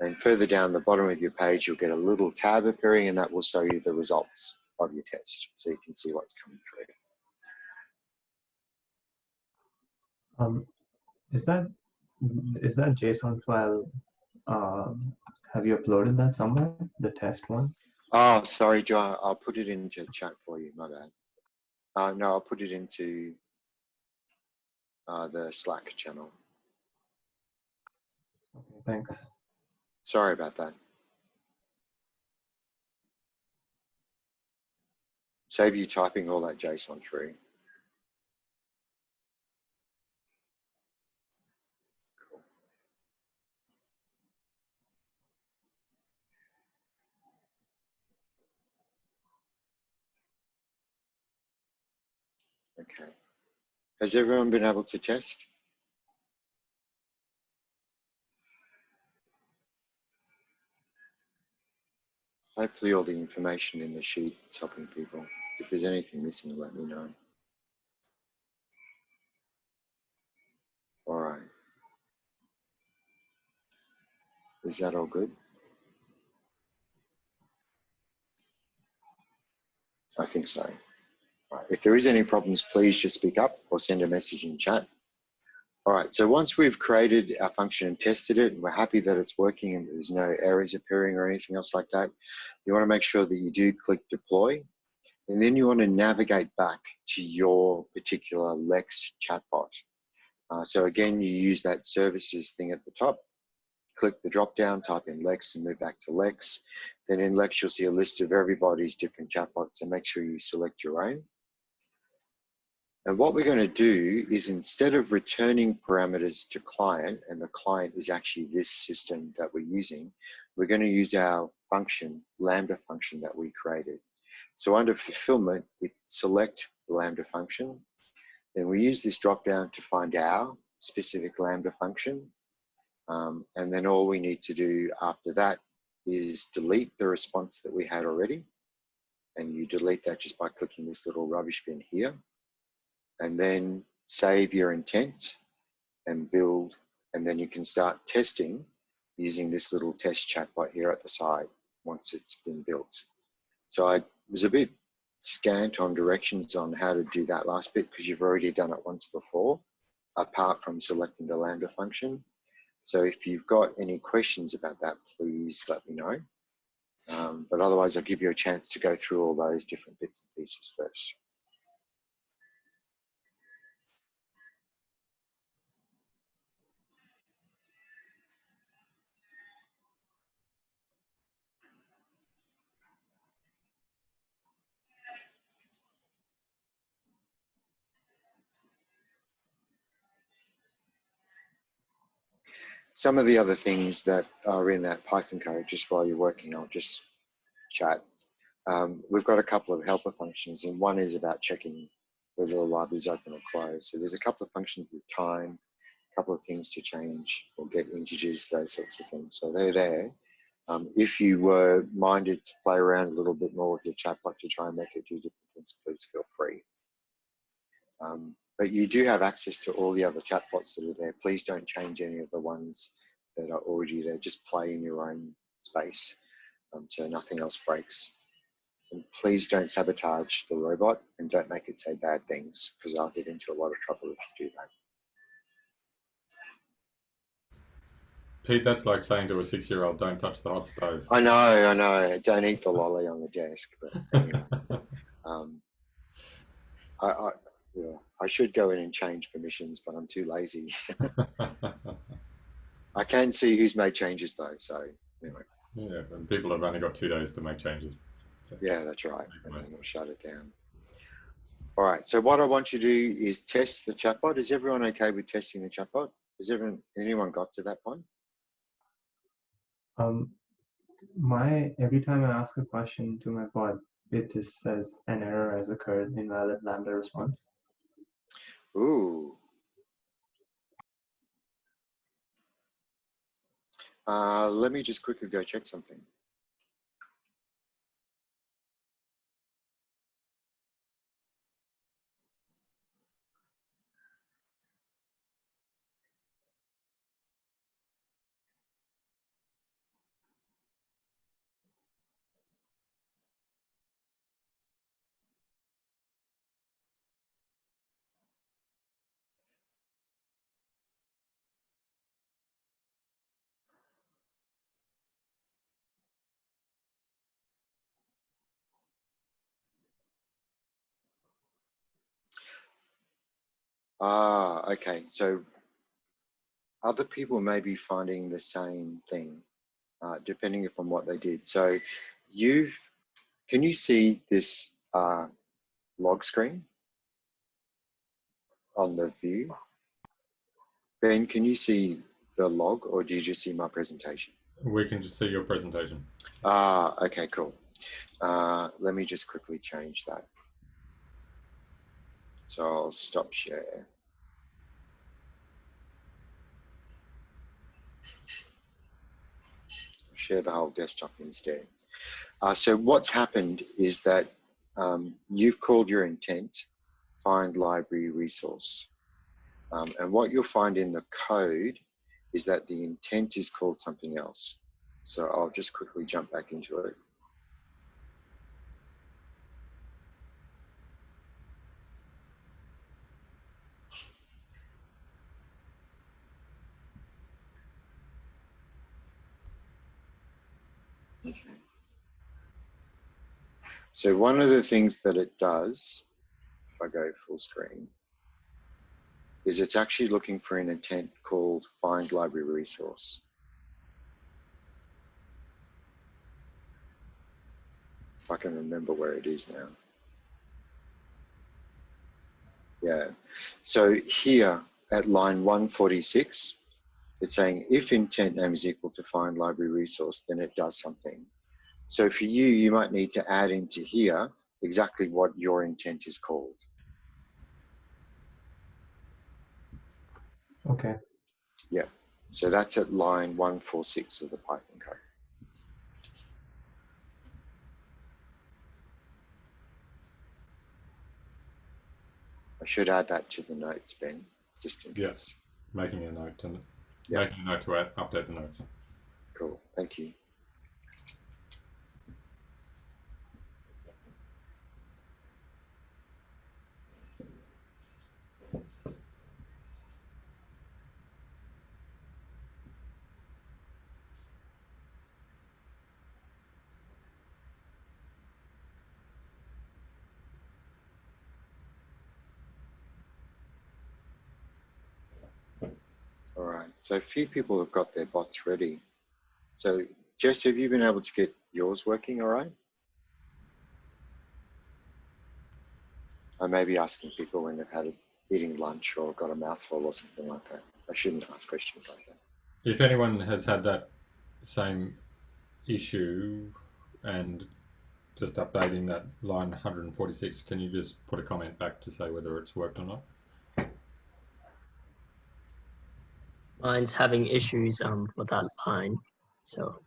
And further down the bottom of your page, you'll get a little tab appearing, and that will show you the results of your test, so you can see what's coming through. Is that JSON file? Have you uploaded that somewhere? The test one? Oh, sorry, Joe. I'll put it into chat for you. My bad. No, I'll put it into the Slack channel. Okay, thanks. Sorry about that. Save you typing all that JSON through. Cool. Okay. Has everyone been able to test? Hopefully all the information in the sheet is helping people. If there's anything missing, let me know. All right. Is that all good? I think so. Right. If there is any problems, please just speak up or send a message in chat. All right, so once we've created our function and tested it, and we're happy that it's working and there's no errors appearing or anything else like that, you want to make sure that you do click deploy, and then you want to navigate back to your particular Lex chatbot. So again, you use that services thing at the top, click the drop down, type in Lex and move back to Lex. Then in Lex, you'll see a list of everybody's different chatbots, and make sure you select your own. And what we're going to do is, instead of returning parameters to client, and the client is actually this system that we're using, we're going to use our function, Lambda function that we created. So under fulfillment, we select the Lambda function. Then we use this drop down to find our specific Lambda function. And then all we need to do after that is delete the response that we had already. And you delete that just by clicking this little rubbish bin here. And then save your intent and build, and then you can start testing using this little test chatbot here at the side once it's been built. So I was a bit scant on directions on how to do that last bit, because you've already done it once before, apart from selecting the Lambda function. So if you've got any questions about that, please let me know. But otherwise, I'll give you a chance to go through all those different bits and pieces first. Some of the other things that are in that Python code, just while you're working, I'll just chat. We've got a couple of helper functions, and one is about checking whether the library is open or closed. So there's a couple of functions with time, a couple of things to change or get integers, those sorts of things. So they're there. If you were minded to play around a little bit more with your chatbot to try and make it do different things, please feel free. But you do have access to all the other chatbots that are there. Please don't change any of the ones that are already there. Just play in your own space so nothing else breaks. And please don't sabotage the robot, and don't make it say bad things, because I'll get into a lot of trouble if you do that. Pete, that's like saying to a 6-year-old, don't touch the hot stove. I know. Don't eat the lolly on the desk. But anyway, I should go in and change permissions, but I'm too lazy. I can see who's made changes though, so anyway. Yeah, and people have only got 2 days to make changes. So yeah, that's right. And then we'll shut it down. All right, so what I want you to do is test the chatbot. Is everyone okay with testing the chatbot? Has anyone got to that point? Every time I ask a question to my bot, it just says an error has occurred, invalid Lambda response. Ooh. Let me just quickly go check something. Okay. So other people may be finding the same thing, depending upon what they did. So can you see this log screen on the view? Ben, can you see the log, or do you just see my presentation? We can just see your presentation. Okay, cool. Let me just quickly change that. So I'll stop share. Share the whole desktop instead. So what's happened is that you've called your intent, find library resource. And what you'll find in the code is that the intent is called something else. So I'll just quickly jump back into it. Okay. So one of the things that it does, if I go full screen, is it's actually looking for an intent called find library resource. If I can remember where it is now. Yeah, so here at line 146, it's saying if intent name is equal to find library resource, then it does something. So for you, you might need to add into here exactly what your intent is called. Okay. Yeah, so that's at line 146 of the Python code. I should add that to the notes, Ben, just in case. Making a note and Yeah. making a note to update the notes. Cool, thank you. All right, so a few people have got their bots ready. So Jess, have you been able to get yours working all right? I may be asking people when they've had eating lunch or got a mouthful or something like that. I shouldn't ask questions like that. If anyone has had that same issue and just updating that line 146, can you just put a comment back to say whether it's worked or not? Mine's having issues for that line. So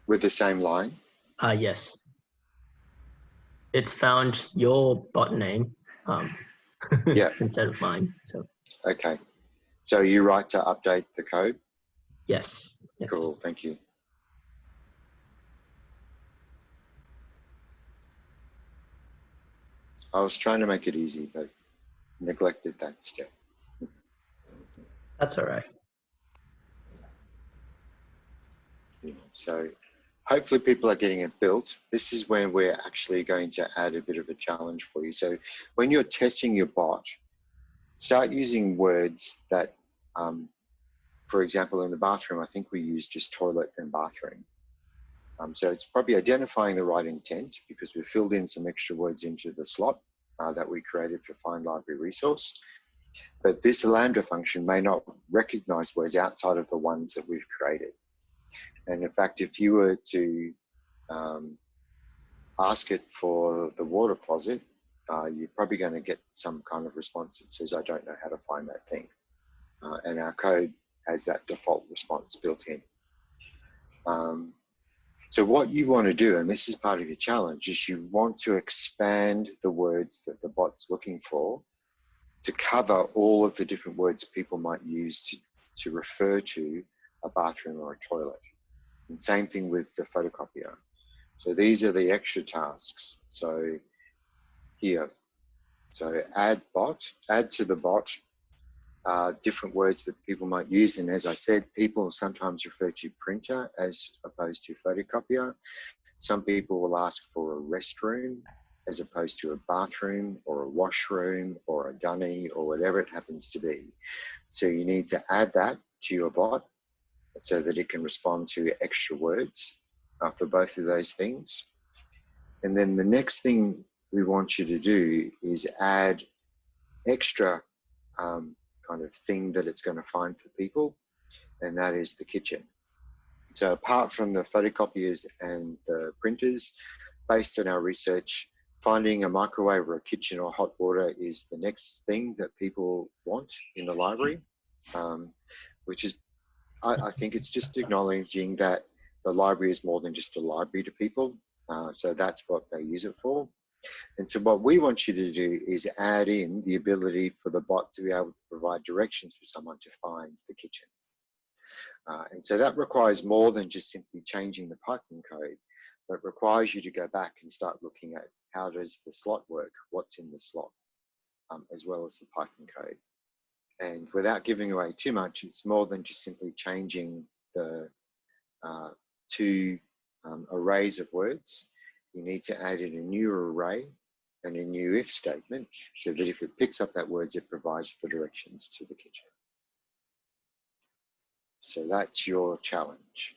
With the same line? yes. It's found your bot name Yeah. instead of mine. So Okay. So you're right to update the code? yes. Cool, thank you. I was trying to make it easy, but neglected that step. That's all right. So hopefully people are getting it built. This is where we're actually going to add a bit of a challenge for you. So when you're testing your bot, start using words that, for example, in the bathroom, I think we use just toilet and bathroom. So it's probably identifying the right intent because we filled in some extra words into the slot that we created for find library resource. But this Lambda function may not recognize words outside of the ones that we've created. And in fact, if you were to ask it for the water closet, you're probably going to get some kind of response that says, I don't know how to find that thing. And our code has that default response built in. So what you want to do, and this is part of your challenge, is you want to expand the words that the bot's looking for to cover all of the different words people might use to refer to a bathroom or a toilet. And same thing with the photocopier. So these are the extra tasks. So here, so add to the bot different words that people might use. And as I said, people sometimes refer to printer as opposed to photocopier. Some people will ask for a restroom as opposed to a bathroom or a washroom or a dunny or whatever it happens to be. So you need to add that to your bot so that it can respond to extra words for both of those things. And then the next thing we want you to do is add extra kind of thing that it's going to find for people, and that is the kitchen. So apart from the photocopiers and the printers, based on our research, finding a microwave or a kitchen or hot water is the next thing that people want in the library, which is, I think it's just acknowledging that the library is more than just a library to people. So that's what they use it for. And so what we want you to do is add in the ability for the bot to be able to provide directions for someone to find the kitchen. And so that requires more than just simply changing the Python code, but requires you to go back and start looking at how does the slot work, what's in the slot, as well as the Python code. And without giving away too much, it's more than just simply changing the two arrays of words. You need to add in a new array and a new if statement so that if it picks up that words, it provides the directions to the kitchen. So that's your challenge.